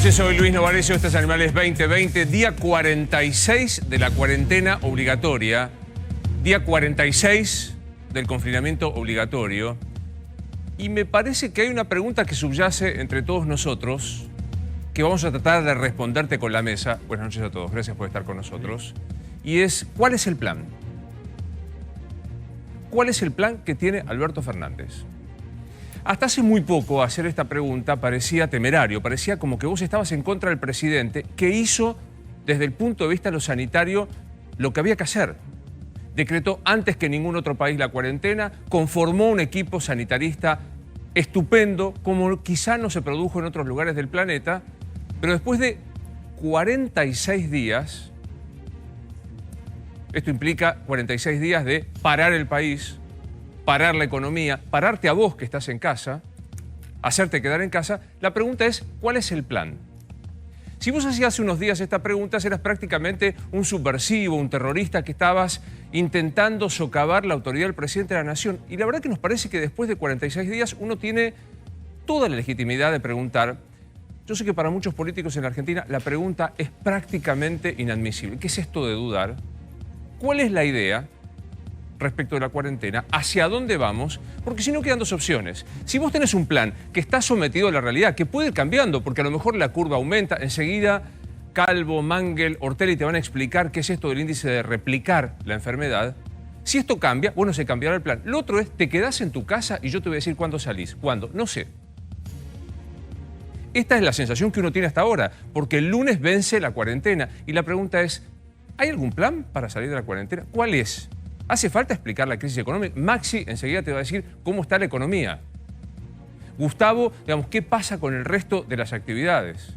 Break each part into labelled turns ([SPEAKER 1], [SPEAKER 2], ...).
[SPEAKER 1] noches, soy Luis Novarecio, este es Animales 2020, día 46 de la cuarentena obligatoria, día 46 del confinamiento obligatorio. Y me parece que hay una pregunta que subyace entre todos nosotros, que vamos a tratar de responderte con la mesa. Buenas noches a todos, gracias por estar con nosotros. Y es, ¿cuál es el plan? ¿Cuál es el plan que tiene Alberto Fernández? Hasta hace muy poco hacer esta pregunta parecía temerario, parecía como que vos estabas en contra del presidente, que hizo desde el punto de vista de lo sanitario lo que había que hacer. Decretó antes que ningún otro país la cuarentena, conformó un equipo sanitarista estupendo, como quizá no se produjo en otros lugares del planeta, pero después de 46 días, esto implica 46 días de parar el país, parar la economía, pararte a vos que estás en casa, hacerte quedar en casa, la pregunta es, ¿cuál es el plan? Si vos hacías hace unos días esta pregunta, eras prácticamente un subversivo, un terrorista que estabas intentando socavar la autoridad del presidente de la nación. Y la verdad que nos parece que después de 46 días uno tiene toda la legitimidad de preguntar. Yo sé que para muchos políticos en la Argentina la pregunta es prácticamente inadmisible. ¿Qué es esto de dudar? ¿Cuál es la idea respecto de la cuarentena? ¿Hacia dónde vamos? Porque si no quedan dos opciones. Si vos tenés un plan que está sometido a la realidad, que puede ir cambiando, porque a lo mejor la curva aumenta, enseguida Calvo, Mangel, Ortelli te van a explicar qué es esto del índice de replicar la enfermedad. Si esto cambia, bueno, se cambiará el plan. Lo otro es, te quedás en tu casa y yo te voy a decir cuándo salís. ¿Cuándo? No sé. Esta es la sensación que uno tiene hasta ahora, porque el lunes vence la cuarentena. Y la pregunta es, ¿hay algún plan para salir de la cuarentena? ¿Cuál es? ¿Hace falta explicar la crisis económica? Maxi enseguida te va a decir cómo está la economía. Gustavo, digamos, ¿qué pasa con el resto de las actividades?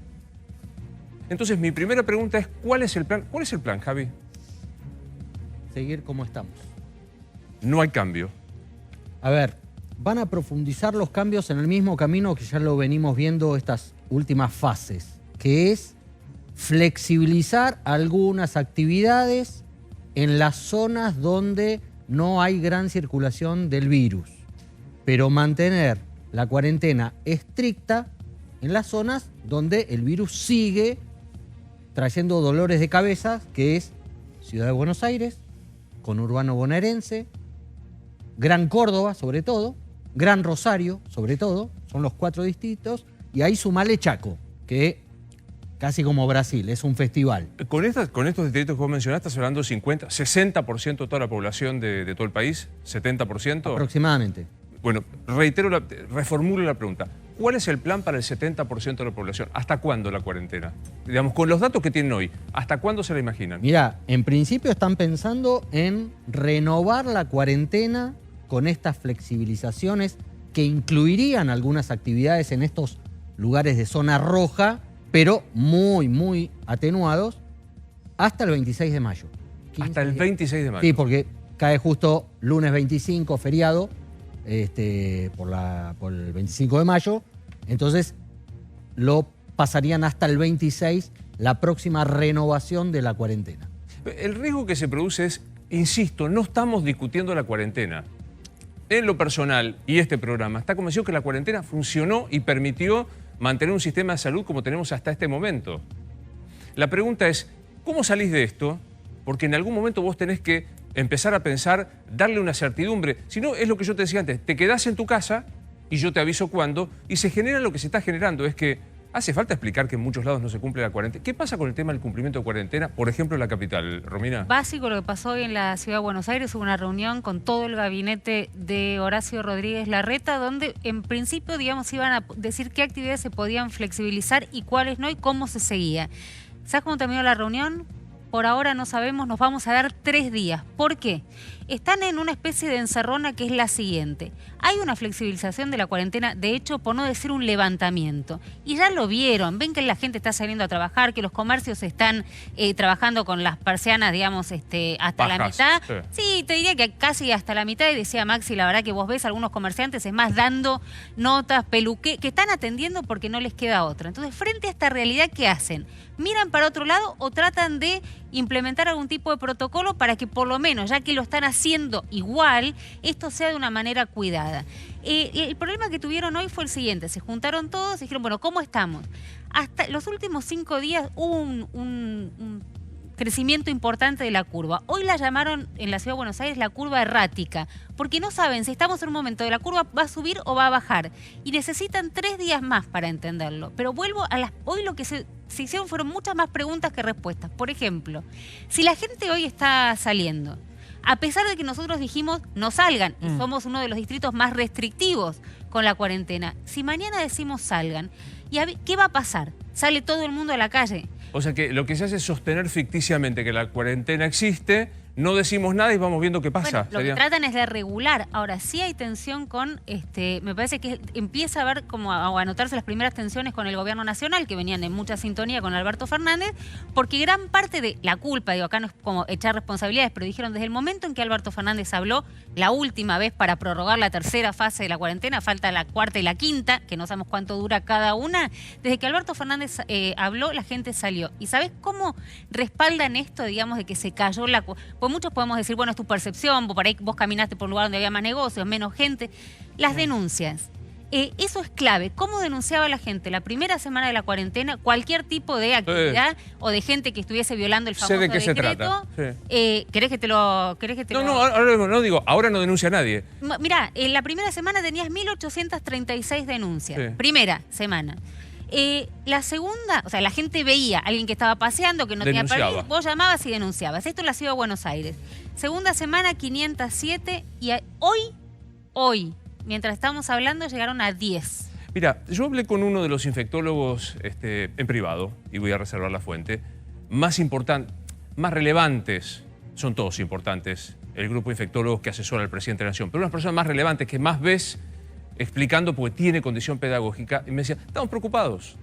[SPEAKER 1] Entonces, mi primera pregunta es, ¿cuál es el plan? ¿Cuál es el plan, Javi?
[SPEAKER 2] Seguir como estamos.
[SPEAKER 1] No hay cambio.
[SPEAKER 2] A ver, van a profundizar los cambios en el mismo camino que ya lo venimos viendo estas últimas fases, que es flexibilizar algunas actividades en las zonas donde no hay gran circulación del virus, pero mantener la cuarentena estricta en las zonas donde el virus sigue trayendo dolores de cabeza, que es Ciudad de Buenos Aires, conurbano bonaerense, Gran Córdoba sobre todo, Gran Rosario sobre todo, son los 4 distritos, y ahí sumale Chaco, que casi como Brasil, es un festival.
[SPEAKER 1] Con estos distritos que vos mencionaste, estás hablando de 50, 60% de toda la población de todo el país, 70%.
[SPEAKER 2] Aproximadamente.
[SPEAKER 1] Bueno, reformulo la pregunta. ¿Cuál es el plan para el 70% de la población? ¿Hasta cuándo la cuarentena? Digamos, con los datos que tienen hoy, ¿hasta cuándo se la imaginan?
[SPEAKER 2] Mirá, en principio están pensando en renovar la cuarentena con estas flexibilizaciones que incluirían algunas actividades en estos lugares de zona roja, pero muy atenuados, hasta el 26 de mayo.
[SPEAKER 1] Hasta el 26 de mayo.
[SPEAKER 2] Sí, porque cae justo lunes 25, feriado, por el 25 de mayo. Entonces lo pasarían hasta el 26, la próxima renovación de la cuarentena.
[SPEAKER 1] El riesgo que se produce es, insisto, no estamos discutiendo la cuarentena. En lo personal, y este programa está convencido que la cuarentena funcionó y permitió mantener un sistema de salud como tenemos hasta este momento. La pregunta es, ¿cómo salís de esto? Porque en algún momento vos tenés que empezar a pensar, darle una certidumbre. Si no, es lo que yo te decía antes, te quedás en tu casa y yo te aviso cuándo, y se genera lo que se está generando, es que hace falta explicar que en muchos lados no se cumple la cuarentena. ¿Qué pasa con el tema del cumplimiento de cuarentena, por ejemplo, en la capital, Romina?
[SPEAKER 3] Básico lo que pasó hoy en la Ciudad de Buenos Aires, hubo una reunión con todo el gabinete de Horacio Rodríguez Larreta, donde en principio, digamos, iban a decir qué actividades se podían flexibilizar y cuáles no, y cómo se seguía. ¿Sabes cómo terminó la reunión? Por ahora no sabemos, nos vamos a dar 3 días. ¿Por qué? Están en una especie de encerrona que es la siguiente. Hay una flexibilización de la cuarentena, de hecho, por no decir un levantamiento. Y ya lo vieron, ven que la gente está saliendo a trabajar, que los comercios están trabajando con las persianas, digamos, hasta
[SPEAKER 1] bajas,
[SPEAKER 3] la mitad.
[SPEAKER 1] sí.
[SPEAKER 3] Sí, Sí, te diría que casi hasta la mitad, y decía Maxi, la verdad que vos ves algunos comerciantes, es más, dando notas, que están atendiendo porque no les queda otra. Entonces, frente a esta realidad, ¿qué hacen? ¿Miran para otro lado o tratan de implementar algún tipo de protocolo para que por lo menos, ya que lo están haciendo igual, esto sea de una manera cuidada? El problema que tuvieron hoy fue el siguiente, se juntaron todos y dijeron, bueno, ¿cómo estamos? Hasta los últimos 5 días hubo un crecimiento importante de la curva. Hoy la llamaron en la Ciudad de Buenos Aires la curva errática, porque no saben si estamos en un momento de la curva va a subir o va a bajar. Y necesitan 3 días más para entenderlo. Pero vuelvo a hoy lo que se hicieron fueron muchas más preguntas que respuestas. Por ejemplo, si la gente hoy está saliendo, a pesar de que nosotros dijimos no salgan, y somos uno de los distritos más restrictivos con la cuarentena, si mañana decimos salgan, ¿qué va a pasar? ¿Sale todo el mundo a la calle?
[SPEAKER 1] O sea que lo que se hace es sostener ficticiamente que la cuarentena existe, no decimos nada y vamos viendo qué pasa.
[SPEAKER 3] Bueno, lo que tratan es de regular. Ahora sí hay tensión con, me parece que empieza a haber como a notarse las primeras tensiones con el gobierno nacional, que venían en mucha sintonía con Alberto Fernández, porque gran parte de la culpa, digo, acá no es como echar responsabilidades, pero dijeron desde el momento en que Alberto Fernández habló la última vez para prorrogar la tercera fase de la cuarentena, falta la cuarta y la quinta, que no sabemos cuánto dura cada una, desde que Alberto Fernández habló, la gente salió. ¿Y sabés cómo respaldan esto, digamos, de que se cayó la... Pues muchos podemos decir, bueno, es tu percepción, por ahí vos caminaste por un lugar donde había más negocios, menos gente. Las denuncias. Eso es clave. ¿Cómo denunciaba la gente la primera semana de la cuarentena cualquier tipo de actividad o de gente que estuviese violando el famoso decreto?
[SPEAKER 1] Se trata. Sí.
[SPEAKER 3] ¿Querés que te lo...?
[SPEAKER 1] No digo, ahora no denuncia nadie.
[SPEAKER 3] Mirá, en la primera semana tenías 1.836 denuncias. Sí. Primera semana. La segunda, o sea, la gente veía a alguien que estaba paseando, que no tenía permiso, vos llamabas y denunciabas. Esto en la Ciudad de Buenos Aires. Segunda semana, 507, y hoy, mientras estamos hablando, llegaron a 10.
[SPEAKER 1] Mira, yo hablé con uno de los infectólogos en privado, y voy a reservar la fuente, más relevantes, son todos importantes, el grupo de infectólogos que asesora al presidente de la Nación, pero unas personas más relevantes que más ves explicando porque tiene condición pedagógica, y me decía, estamos preocupados.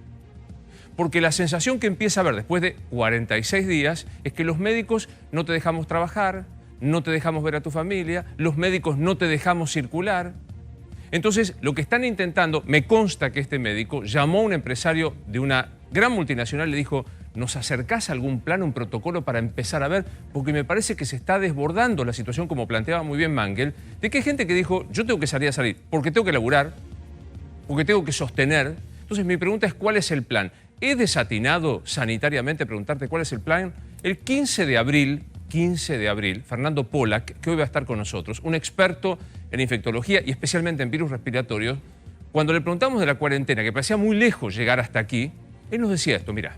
[SPEAKER 1] Porque la sensación que empieza a haber después de 46 días es que los médicos no te dejamos trabajar, no te dejamos ver a tu familia, los médicos no te dejamos circular. Entonces, lo que están intentando, me consta que este médico llamó a un empresario de una gran multinacional y le dijo, ¿nos acercás a algún plan, un protocolo para empezar a ver? Porque me parece que se está desbordando la situación, como planteaba muy bien Mangel, de que hay gente que dijo, yo tengo que salir porque tengo que laburar, porque tengo que sostener. Entonces, mi pregunta es, ¿cuál es el plan? ¿He desatinado sanitariamente preguntarte cuál es el plan? El 15 de abril, Fernando Pollack, que hoy va a estar con nosotros, un experto en infectología y especialmente en virus respiratorios, cuando le preguntamos de la cuarentena, que parecía muy lejos llegar hasta aquí, él nos decía esto, mira.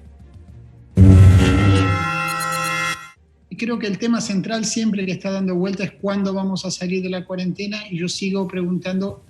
[SPEAKER 4] Creo que el tema central siempre que está dando vuelta es cuándo vamos a salir de la cuarentena, y yo sigo preguntando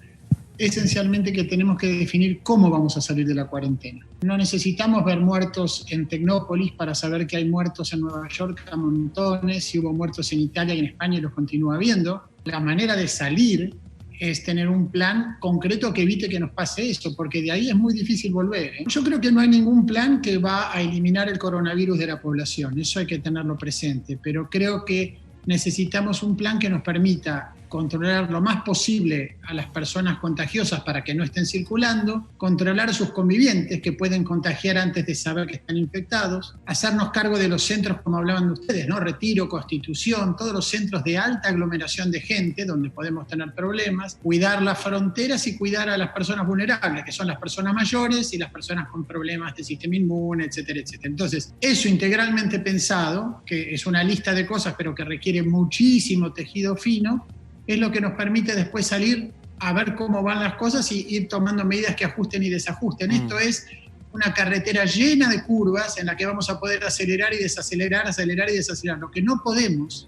[SPEAKER 4] esencialmente que tenemos que definir cómo vamos a salir de la cuarentena. No necesitamos ver muertos en Tecnópolis para saber que hay muertos en Nueva York a montones, y hubo muertos en Italia y en España y los continúa habiendo. La manera de salir es tener un plan concreto que evite que nos pase eso, porque de ahí es muy difícil volver. Yo creo que no hay ningún plan que va a eliminar el coronavirus de la población, eso hay que tenerlo presente, pero creo que necesitamos un plan que nos permita controlar lo más posible a las personas contagiosas para que no estén circulando, controlar a sus convivientes que pueden contagiar antes de saber que están infectados, hacernos cargo de los centros, como hablaban de ustedes, ¿no? Retiro, Constitución, todos los centros de alta aglomeración de gente donde podemos tener problemas, cuidar las fronteras y cuidar a las personas vulnerables, que son las personas mayores y las personas con problemas de sistema inmune, etcétera, etcétera. Entonces, eso integralmente pensado, que es una lista de cosas, pero que requiere muchísimo tejido fino, es lo que nos permite después salir a ver cómo van las cosas y ir tomando medidas que ajusten y desajusten. Esto es una carretera llena de curvas en la que vamos a poder acelerar y desacelerar, acelerar y desacelerar. Lo que no podemos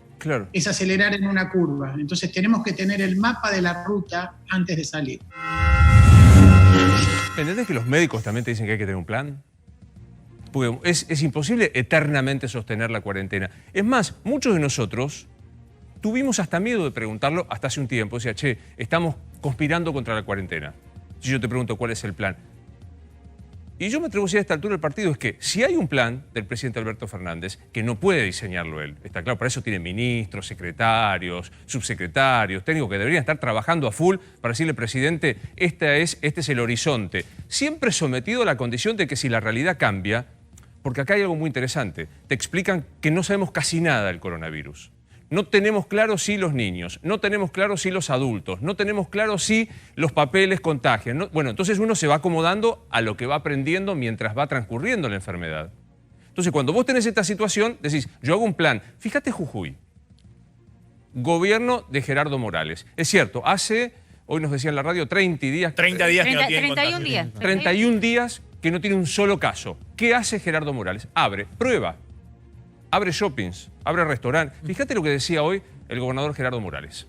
[SPEAKER 4] es acelerar en una curva. Entonces tenemos que tener el mapa de la ruta antes de salir.
[SPEAKER 1] ¿Entendés que los médicos también te dicen que hay que tener un plan? Porque es imposible eternamente sostener la cuarentena. Es más, muchos de nosotros tuvimos hasta miedo de preguntarlo hasta hace un tiempo. Decía, che, estamos conspirando contra la cuarentena. Si yo te pregunto cuál es el plan. Y yo me atrevo a decir a esta altura del partido es que si hay un plan del presidente Alberto Fernández, que no puede diseñarlo él, está claro, para eso tiene ministros, secretarios, subsecretarios, técnicos que deberían estar trabajando a full para decirle, presidente, este es el horizonte. Siempre sometido a la condición de que si la realidad cambia, porque acá hay algo muy interesante, te explican que no sabemos casi nada del coronavirus. No tenemos claro si los niños, no tenemos claro si los adultos, no tenemos claro si los papeles contagian. No, bueno, entonces uno se va acomodando a lo que va aprendiendo mientras va transcurriendo la enfermedad. Entonces, cuando vos tenés esta situación, decís, yo hago un plan. Fíjate Jujuy, gobierno de Gerardo Morales. Es cierto, hoy nos decía en la radio, 30 días.
[SPEAKER 5] 30 días que no tienen
[SPEAKER 3] 31 días.
[SPEAKER 1] 31 días que no tiene un solo caso. ¿Qué hace Gerardo Morales? Abre, prueba. Abre shoppings, abre restaurantes. Fíjate lo que decía hoy el gobernador Gerardo Morales.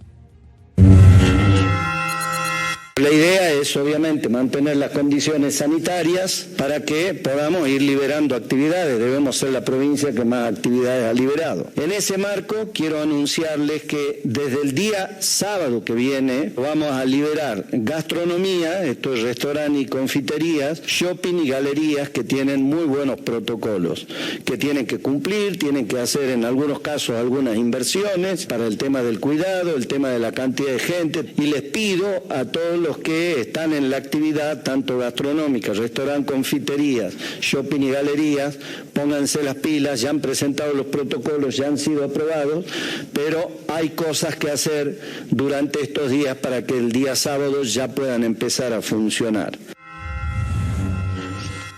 [SPEAKER 6] La idea es, obviamente, mantener las condiciones sanitarias para que podamos ir liberando actividades. Debemos ser la provincia que más actividades ha liberado. En ese marco, quiero anunciarles que desde el día sábado que viene vamos a liberar gastronomía, esto es restaurantes y confiterías, shopping y galerías que tienen muy buenos protocolos, que tienen que cumplir, tienen que hacer en algunos casos algunas inversiones para el tema del cuidado, el tema de la cantidad de gente, y les pido a todos los que están en la actividad, tanto gastronómica, restaurante, confiterías, shopping y galerías, pónganse las pilas, ya han presentado los protocolos, ya han sido aprobados, pero hay cosas que hacer durante estos días para que el día sábado ya puedan empezar a funcionar.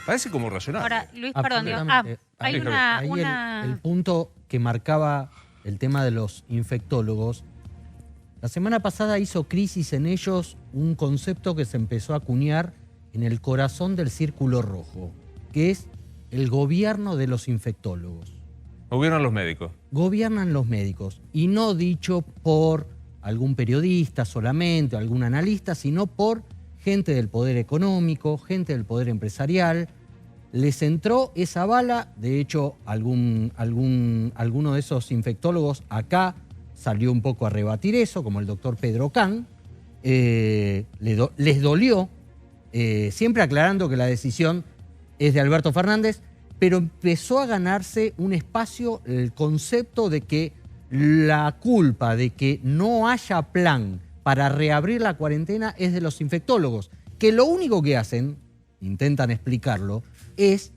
[SPEAKER 1] Parece como razonable.
[SPEAKER 3] Ahora, Luis, perdón, hay
[SPEAKER 2] el punto que marcaba el tema de los infectólogos. La semana pasada hizo crisis en ellos un concepto que se empezó a acuñar en el corazón del Círculo Rojo, que es el gobierno de los infectólogos.
[SPEAKER 1] Gobiernan los médicos.
[SPEAKER 2] Gobiernan los médicos, y no dicho por algún periodista solamente, algún analista, sino por gente del poder económico, gente del poder empresarial. Les entró esa bala, de hecho, alguno de esos infectólogos acá salió un poco a rebatir eso, como el doctor Pedro Can. Les dolió, siempre aclarando que la decisión es de Alberto Fernández, pero empezó a ganarse un espacio el concepto de que la culpa de que no haya plan para reabrir la cuarentena es de los infectólogos, que lo único que hacen, intentan explicarlo, es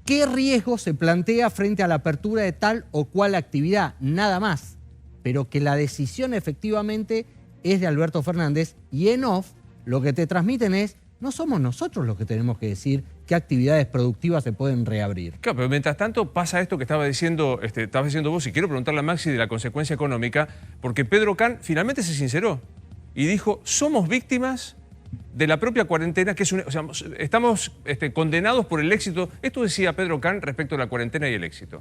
[SPEAKER 2] qué riesgo se plantea frente a la apertura de tal o cual actividad, nada más. Pero que la decisión efectivamente es de Alberto Fernández, y en off lo que te transmiten es, no somos nosotros los que tenemos que decir qué actividades productivas se pueden reabrir.
[SPEAKER 1] Claro, pero mientras tanto pasa esto que estabas diciendo vos, y quiero preguntarle a Maxi de la consecuencia económica, porque Pedro Can finalmente se sinceró y dijo, somos víctimas de la propia cuarentena, que es estamos condenados por el éxito. Esto decía Pedro Can respecto a la cuarentena y el éxito.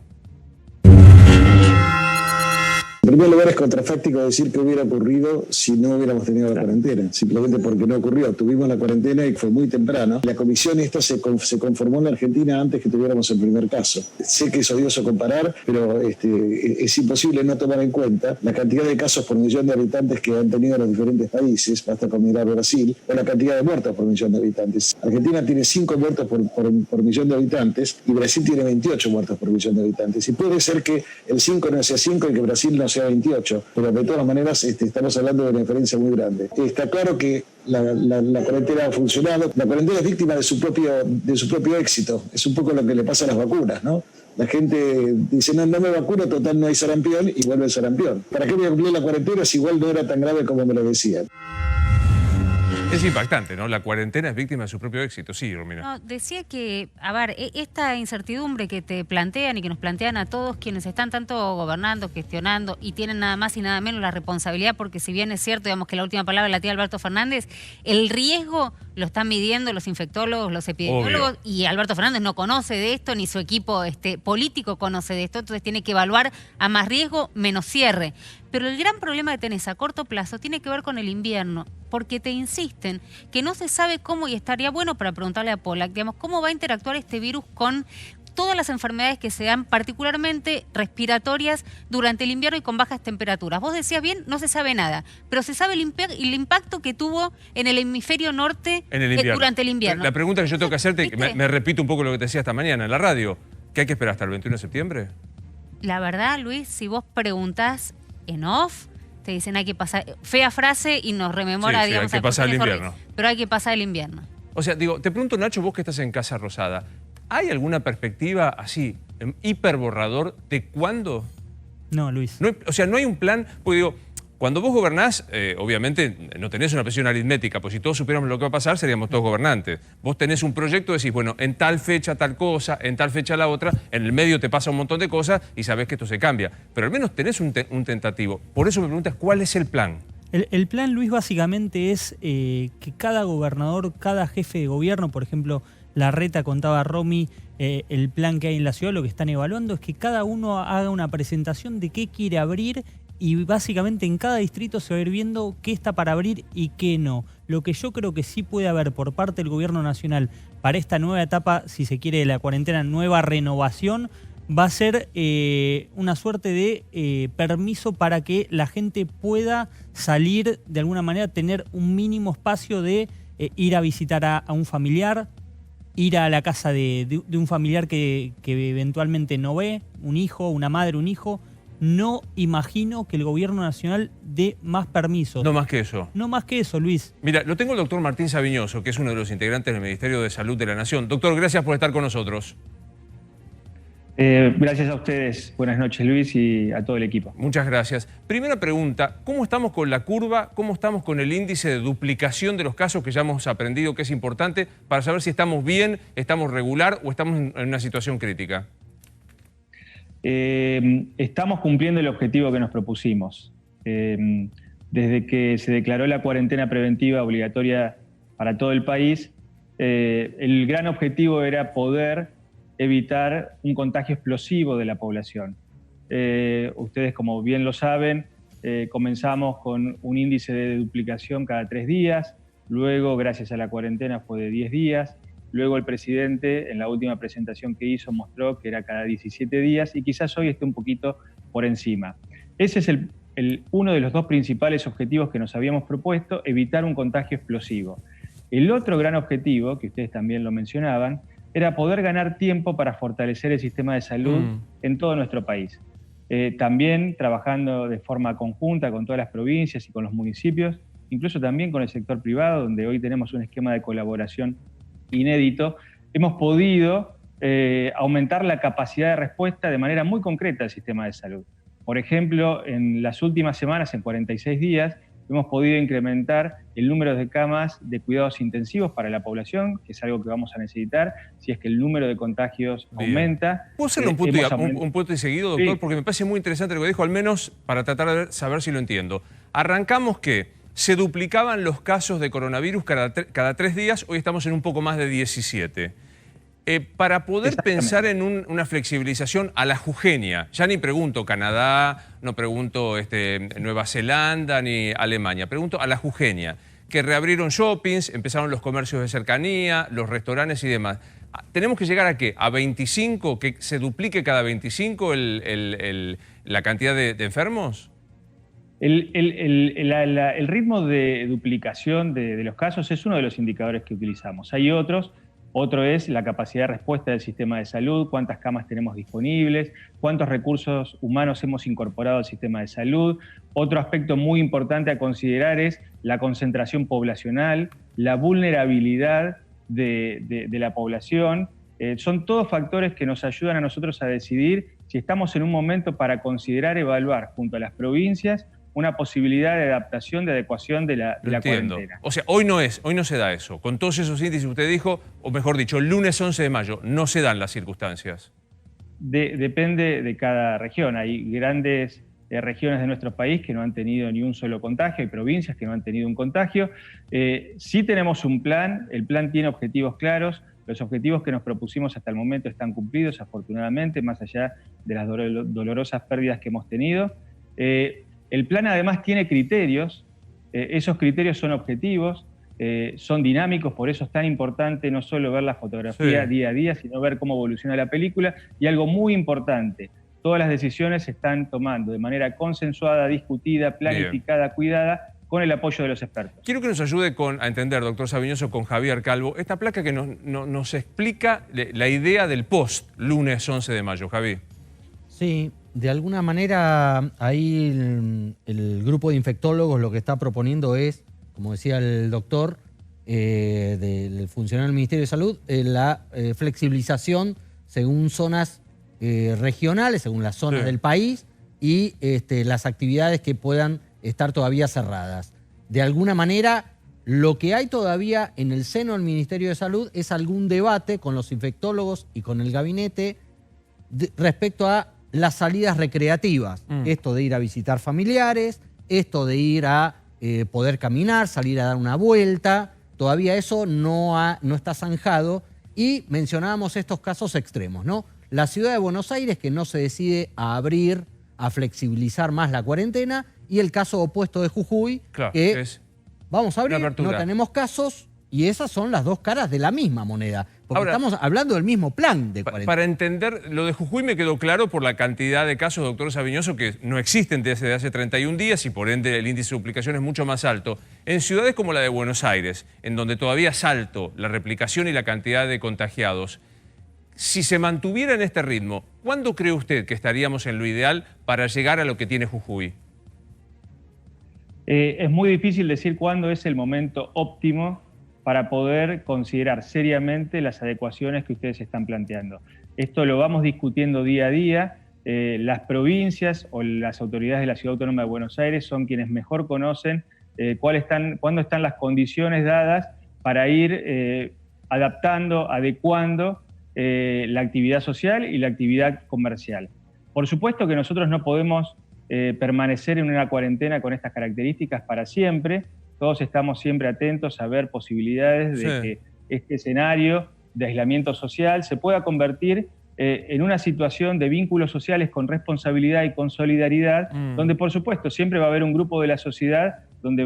[SPEAKER 7] En primer lugar, es contrafáctico decir que hubiera ocurrido si no hubiéramos tenido la cuarentena, simplemente porque no ocurrió. Tuvimos la cuarentena y fue muy temprano. La comisión esta se conformó en la Argentina antes que tuviéramos el primer caso. Sé que es odioso comparar, pero es imposible no tomar en cuenta la cantidad de casos por millón de habitantes que han tenido los diferentes países, basta con mirar Brasil, o la cantidad de muertos por millón de habitantes. Argentina tiene 5 muertos por millón de habitantes y Brasil tiene 28 muertos por millón de habitantes. Y puede ser que el 5 no sea 5 y que Brasil no sea 28, pero de todas maneras estamos hablando de una diferencia muy grande. Está claro que la cuarentena ha funcionado. La cuarentena es víctima de su propio éxito. Es un poco lo que le pasa a las vacunas, ¿no? La gente dice, no me vacuno, total no hay sarampión, y vuelve el sarampión. ¿Para qué voy a cumplir la cuarentena si igual no era tan grave como me lo decían?
[SPEAKER 1] Es impactante, ¿no? La cuarentena es víctima de su propio éxito. Sí, Romina.
[SPEAKER 3] No, decía que, a ver, esta incertidumbre que te plantean y que nos plantean a todos quienes están tanto gobernando, gestionando y tienen nada más y nada menos la responsabilidad, porque si bien es cierto, digamos que la última palabra la tiene Alberto Fernández, el riesgo lo están midiendo los infectólogos, los epidemiólogos, obvio. Y Alberto Fernández no conoce de esto, ni su equipo político conoce de esto, entonces tiene que evaluar a más riesgo, menos cierre. Pero el gran problema que tenés a corto plazo tiene que ver con el invierno, porque te insisten que no se sabe cómo, y estaría bueno para preguntarle a Pollack, digamos, cómo va a interactuar este virus con todas las enfermedades que se dan, particularmente respiratorias, durante el invierno y con bajas temperaturas. Vos decías bien, no se sabe nada, pero se sabe el impacto que tuvo en el hemisferio norte durante el invierno.
[SPEAKER 1] La pregunta que yo tengo que hacerte, me repito un poco lo que te decía esta mañana en la radio, ¿qué hay que esperar hasta el 21 de septiembre?
[SPEAKER 3] La verdad, Luis, si vos preguntás en off, te dicen hay que pasar, fea frase y nos rememora, digamos,
[SPEAKER 1] hay que pasar el invierno.
[SPEAKER 3] Pero hay que pasar el invierno.
[SPEAKER 1] O sea, digo, te pregunto, Nacho, vos que estás en Casa Rosada, ¿hay alguna perspectiva así, hiperborrador, de cuándo?
[SPEAKER 5] No, Luis.
[SPEAKER 1] No, o sea, no hay un plan, porque digo, cuando vos gobernás, obviamente no tenés una presión aritmética, pues si todos supiéramos lo que va a pasar, seríamos todos gobernantes. Vos tenés un proyecto, decís, bueno, en tal fecha tal cosa, en tal fecha la otra, en el medio te pasa un montón de cosas y sabés que esto se cambia. Pero al menos tenés un tentativo. Por eso me preguntas, ¿cuál es el plan?
[SPEAKER 5] El plan, Luis, básicamente es que cada gobernador, cada jefe de gobierno, por ejemplo, Larreta contaba a Romy el plan que hay en la ciudad, lo que están evaluando es que cada uno haga una presentación de qué quiere abrir y básicamente en cada distrito se va a ir viendo qué está para abrir y qué no. Lo que yo creo que sí puede haber por parte del gobierno nacional para esta nueva etapa, si se quiere, de la cuarentena, nueva renovación, va a ser una suerte de permiso para que la gente pueda salir, de alguna manera, tener un mínimo espacio de ir a visitar a un familiar, ir a la casa de un familiar que eventualmente no ve, un hijo, una madre, un hijo. No imagino que el gobierno nacional dé más permisos.
[SPEAKER 1] No más que eso.
[SPEAKER 5] No más que eso, Luis.
[SPEAKER 1] Mira, lo tengo el doctor Martín Sabiñoso, que es uno de los integrantes del Ministerio de Salud de la Nación. Doctor, gracias por estar con nosotros.
[SPEAKER 8] Gracias a ustedes. Buenas noches, Luis, y a todo el equipo.
[SPEAKER 1] Muchas gracias. Primera pregunta, ¿cómo estamos con la curva? ¿Cómo estamos con el índice de duplicación de los casos que ya hemos aprendido que es importante para saber si estamos bien, estamos regular o estamos en una situación crítica?
[SPEAKER 8] Estamos cumpliendo el objetivo que nos propusimos. Desde que se declaró la cuarentena preventiva obligatoria para todo el país, el gran objetivo era poder evitar un contagio explosivo de la población. Ustedes, como bien lo saben, comenzamos con un índice de duplicación cada 3 días, luego, gracias a la cuarentena, fue de 10 días, luego el presidente, en la última presentación que hizo, mostró que era cada 17 días y quizás hoy esté un poquito por encima. Ese es uno de los 2 principales objetivos que nos habíamos propuesto, evitar un contagio explosivo. El otro gran objetivo, que ustedes también lo mencionaban, era poder ganar tiempo para fortalecer el sistema de salud en todo nuestro país. También trabajando de forma conjunta con todas las provincias y con los municipios, incluso también con el sector privado, donde hoy tenemos un esquema de colaboración inédito, hemos podido aumentar la capacidad de respuesta de manera muy concreta del sistema de salud. Por ejemplo, en las últimas semanas, en 46 días, hemos podido incrementar el número de camas de cuidados intensivos para la población, que es algo que vamos a necesitar si es que el número de contagios aumenta.
[SPEAKER 1] ¿Puedo hacerle un punto y seguido, doctor? Sí. Porque me parece muy interesante lo que dijo, al menos para tratar de saber si lo entiendo. Arrancamos que se duplicaban los casos de coronavirus cada 3 días, hoy estamos en un poco más de 17. Para poder pensar en una flexibilización a la jujeña, ya ni pregunto Canadá, no pregunto Nueva Zelanda ni Alemania, pregunto a la jujeña, que reabrieron shoppings, empezaron los comercios de cercanía, los restaurantes y demás. ¿Tenemos que llegar a qué? ¿A 25? ¿Que se duplique cada 25 la cantidad de enfermos?
[SPEAKER 8] El ritmo de duplicación de los casos es uno de los indicadores que utilizamos. Hay otros. Otro es la capacidad de respuesta del sistema de salud, cuántas camas tenemos disponibles, cuántos recursos humanos hemos incorporado al sistema de salud. Otro aspecto muy importante a considerar es la concentración poblacional, la vulnerabilidad de la población. Son todos factores que nos ayudan a nosotros a decidir si estamos en un momento para considerar evaluar junto a las provincias una posibilidad de adaptación, de adecuación de la cuarentena.
[SPEAKER 1] O sea, hoy no se da eso. Con todos esos índices que usted dijo, o mejor dicho, el lunes 11 de mayo, no se dan las circunstancias.
[SPEAKER 8] Depende de cada región. Hay grandes regiones de nuestro país que no han tenido ni un solo contagio, hay provincias que no han tenido un contagio. Sí tenemos un plan, el plan tiene objetivos claros. Los objetivos que nos propusimos hasta el momento están cumplidos, afortunadamente, más allá de las dolorosas pérdidas que hemos tenido. El plan además tiene criterios, esos criterios son objetivos, son dinámicos, por eso es tan importante no solo ver la fotografía día a día, sino ver cómo evoluciona la película. Y algo muy importante, todas las decisiones se están tomando de manera consensuada, discutida, planificada, cuidada, con el apoyo de los expertos.
[SPEAKER 1] Quiero que nos ayude a entender, doctor Saviñoso, con Javier Calvo, esta placa que nos explica la idea del post lunes 11 de mayo. Javi.
[SPEAKER 2] Sí, de alguna manera ahí el grupo de infectólogos lo que está proponiendo es, como decía el doctor, del funcionario del Ministerio de Salud, la flexibilización según zonas regionales, según las zonas del país y las actividades que puedan estar todavía cerradas. De alguna manera, lo que hay todavía en el seno del Ministerio de Salud es algún debate con los infectólogos y con el gabinete respecto a las salidas recreativas. Esto de ir a visitar familiares, esto de ir a poder caminar, salir a dar una vuelta. Todavía eso no está zanjado. Y mencionábamos estos casos extremos, ¿no? La ciudad de Buenos Aires, que no se decide a abrir, a flexibilizar más la cuarentena, y el caso opuesto de Jujuy, que vamos a abrir, no tenemos casos, y esas son las dos caras de la misma moneda. Porque ahora, estamos hablando del mismo plan de cuarentena.
[SPEAKER 1] Para entender, lo de Jujuy me quedó claro por la cantidad de casos, doctor Saviñoso, que no existen desde hace 31 días y por ende el índice de duplicación es mucho más alto. En ciudades como la de Buenos Aires, en donde todavía es alto la replicación y la cantidad de contagiados, si se mantuviera en este ritmo, ¿cuándo cree usted que estaríamos en lo ideal para llegar a lo que tiene Jujuy?
[SPEAKER 8] Es muy difícil decir cuándo es el momento óptimo para poder considerar seriamente las adecuaciones que ustedes están planteando. Esto lo vamos discutiendo día a día. Las provincias o las autoridades de la Ciudad Autónoma de Buenos Aires son quienes mejor conocen cuándo están las condiciones dadas para ir adaptando, adecuando la actividad social y la actividad comercial. Por supuesto que nosotros no podemos permanecer en una cuarentena con estas características para siempre. Todos estamos siempre atentos a ver posibilidades de que este escenario de aislamiento social se pueda convertir en una situación de vínculos sociales con responsabilidad y con solidaridad, donde por supuesto siempre va a haber un grupo de la sociedad donde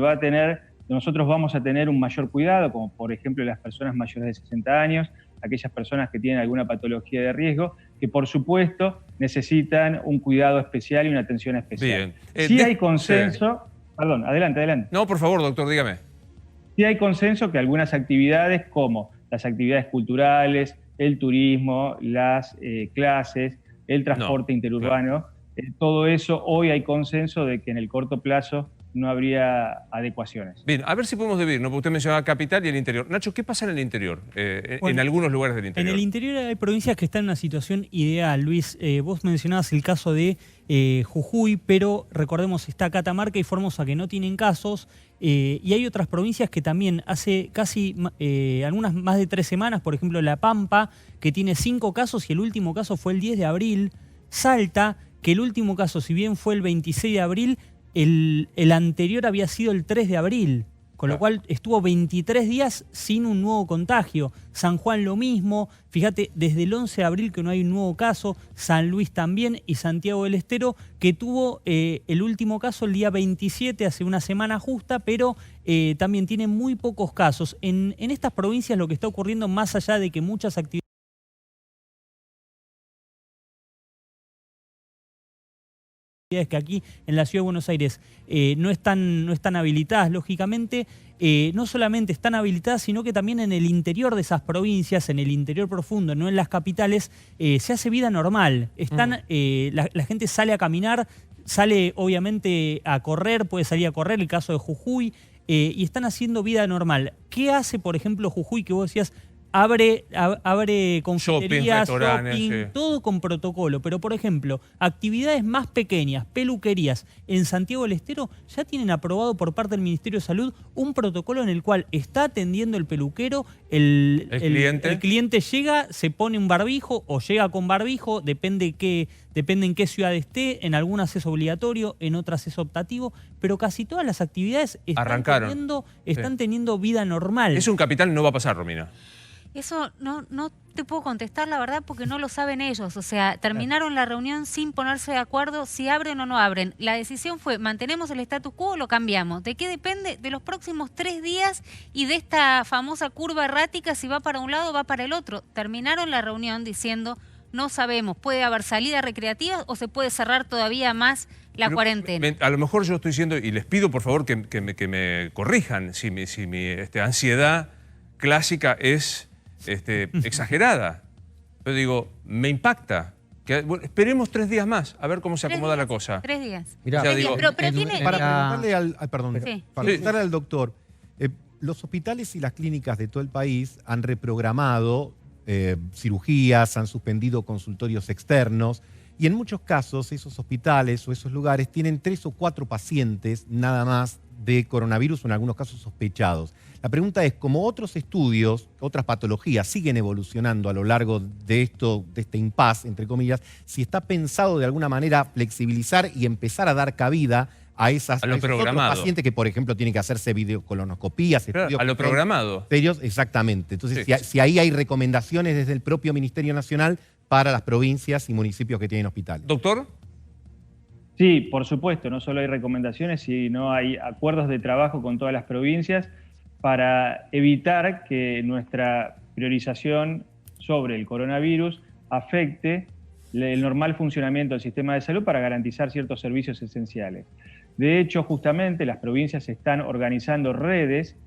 [SPEAKER 8] nosotros vamos a tener un mayor cuidado, como por ejemplo las personas mayores de 60 años, aquellas personas que tienen alguna patología de riesgo, que por supuesto necesitan un cuidado especial y una atención especial. Sí hay consenso... Perdón, adelante.
[SPEAKER 1] No, por favor, doctor, dígame.
[SPEAKER 8] Sí hay consenso que algunas actividades, como las actividades culturales, el turismo, las clases, el transporte interurbano, todo eso, hoy hay consenso de que en el corto plazo no habría adecuaciones.
[SPEAKER 1] Bien, a ver si podemos dividir, ¿no? Porque usted mencionaba capital y el interior. Nacho, ¿qué pasa en el interior? En algunos lugares del interior.
[SPEAKER 5] En el interior hay provincias que están en una situación ideal. Luis, vos mencionabas el caso de Jujuy, pero recordemos, está Catamarca y Formosa que no tienen casos, y hay otras provincias que también hace casi algunas más de 3 semanas, por ejemplo La Pampa, que tiene 5 casos y el último caso fue el 10 de abril. Salta, que el último caso, si bien fue el 26 de abril, el anterior había sido el 3 de abril, con lo cual estuvo 23 días sin un nuevo contagio. San Juan lo mismo, fíjate, desde el 11 de abril que no hay un nuevo caso, San Luis también y Santiago del Estero, que tuvo el último caso el día 27, hace una semana justa, pero también tiene muy pocos casos. En estas provincias lo que está ocurriendo, más allá de que muchas actividades que aquí en la Ciudad de Buenos Aires no están habilitadas, lógicamente, no solamente están habilitadas, sino que también en el interior de esas provincias, en el interior profundo, no en las capitales, se hace vida normal. La gente sale a caminar, sale obviamente a correr, puede salir a correr, el caso de Jujuy, y están haciendo vida normal. ¿Qué hace, por ejemplo, Jujuy, que vos decías, abre confiterías, shopping, todo con protocolo? Pero, por ejemplo, actividades más pequeñas, peluquerías, en Santiago del Estero ya tienen aprobado por parte del Ministerio de Salud un protocolo en el cual está atendiendo el peluquero, el cliente llega, se pone un barbijo o llega con barbijo, depende en qué ciudad esté, en algunas es obligatorio, en otras es optativo, pero casi todas las actividades están teniendo vida normal.
[SPEAKER 1] Eso en capital no va a pasar, Romina.
[SPEAKER 3] Eso no te puedo contestar, la verdad, porque no lo saben ellos. O sea, terminaron la reunión sin ponerse de acuerdo si abren o no abren. La decisión fue, ¿mantenemos el status quo o lo cambiamos? ¿De qué depende? De los próximos 3 días y de esta famosa curva errática, si va para un lado o va para el otro. Terminaron la reunión diciendo, no sabemos, puede haber salida recreativa o se puede cerrar todavía más la cuarentena.
[SPEAKER 1] A lo mejor yo estoy diciendo, y les pido por favor que me corrijan si mi ansiedad clásica es exagerada. Pero digo, me impacta. Bueno, esperemos 3 días más, a ver cómo se acomoda la cosa.
[SPEAKER 3] 3 días.
[SPEAKER 2] Mirá,
[SPEAKER 1] O sea,
[SPEAKER 3] 3 días,
[SPEAKER 1] digo,
[SPEAKER 3] pero tiene...
[SPEAKER 9] Para preguntarle para
[SPEAKER 3] Sí.
[SPEAKER 9] preguntarle al doctor, los hospitales y las clínicas de todo el país han reprogramado cirugías, han suspendido consultorios externos y en muchos casos esos hospitales o esos lugares tienen 3 o 4 pacientes nada más de coronavirus o en algunos casos sospechados. La pregunta es, como otros estudios, otras patologías siguen evolucionando a lo largo de este impasse, entre comillas, si está pensado de alguna manera flexibilizar y empezar a dar cabida a esos otros pacientes que, por ejemplo, tienen que hacerse videocolonoscopías,
[SPEAKER 1] a lo programado.
[SPEAKER 9] Serios, exactamente. Entonces,
[SPEAKER 1] Sí.
[SPEAKER 9] si ahí hay recomendaciones desde el propio Ministerio Nacional para las provincias y municipios que tienen hospitales.
[SPEAKER 1] Doctor.
[SPEAKER 8] Sí, por supuesto, no solo hay recomendaciones, sino hay acuerdos de trabajo con todas las provincias para evitar que nuestra priorización sobre el coronavirus afecte el normal funcionamiento del sistema de salud para garantizar ciertos servicios esenciales. De hecho, justamente las provincias están organizando redes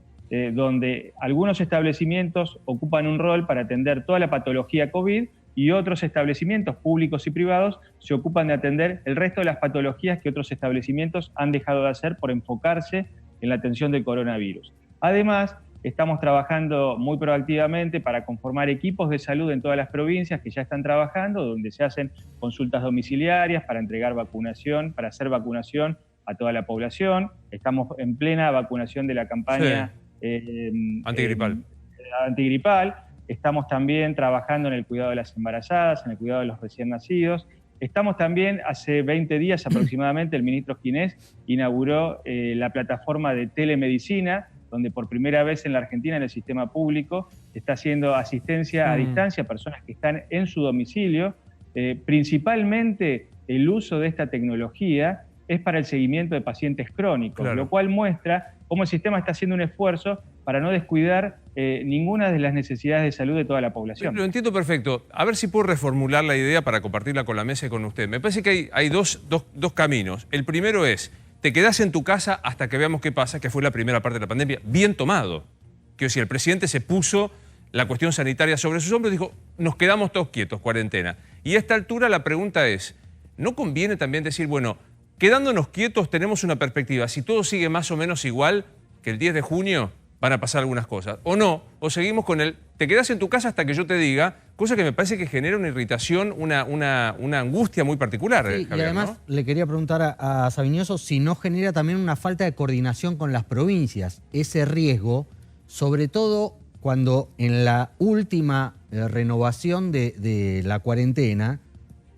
[SPEAKER 8] donde algunos establecimientos ocupan un rol para atender toda la patología COVID y otros establecimientos públicos y privados se ocupan de atender el resto de las patologías que otros establecimientos han dejado de hacer por enfocarse en la atención del coronavirus. Además, estamos trabajando muy proactivamente para conformar equipos de salud en todas las provincias que ya están trabajando, donde se hacen consultas domiciliarias para entregar vacunación, para hacer vacunación a toda la población. Estamos en plena vacunación de la campaña antigripal. Estamos también trabajando en el cuidado de las embarazadas, en el cuidado de los recién nacidos. Estamos también, hace 20 días aproximadamente, el ministro Ginés inauguró la plataforma de telemedicina, donde por primera vez en la Argentina, en el sistema público, está haciendo asistencia a distancia a personas que están en su domicilio. Principalmente el uso de esta tecnología es para el seguimiento de pacientes crónicos,
[SPEAKER 1] claro,
[SPEAKER 8] lo cual muestra cómo el sistema está haciendo un esfuerzo para no descuidar ninguna de las necesidades de salud de toda la población.
[SPEAKER 1] Lo entiendo perfecto. A ver si puedo reformular la idea para compartirla con la mesa y con usted. Me parece que hay dos caminos. El primero es, te quedás en tu casa hasta que veamos qué pasa, que fue la primera parte de la pandemia. Bien tomado. Que si el presidente se puso la cuestión sanitaria sobre sus hombros, dijo, nos quedamos todos quietos, cuarentena. Y a esta altura la pregunta es, ¿no conviene también decir, bueno, quedándonos quietos tenemos una perspectiva? Si todo sigue más o menos igual, que el 10 de junio van a pasar algunas cosas. O no, o seguimos con el, te quedás en tu casa hasta que yo te diga, cosa que me parece que genera una irritación, una angustia muy particular.
[SPEAKER 2] Sí,
[SPEAKER 1] Javier,
[SPEAKER 2] y además le quería preguntar a Sabiñoso si no genera también una falta de coordinación con las provincias, ese riesgo, sobre todo cuando en la última renovación de la cuarentena,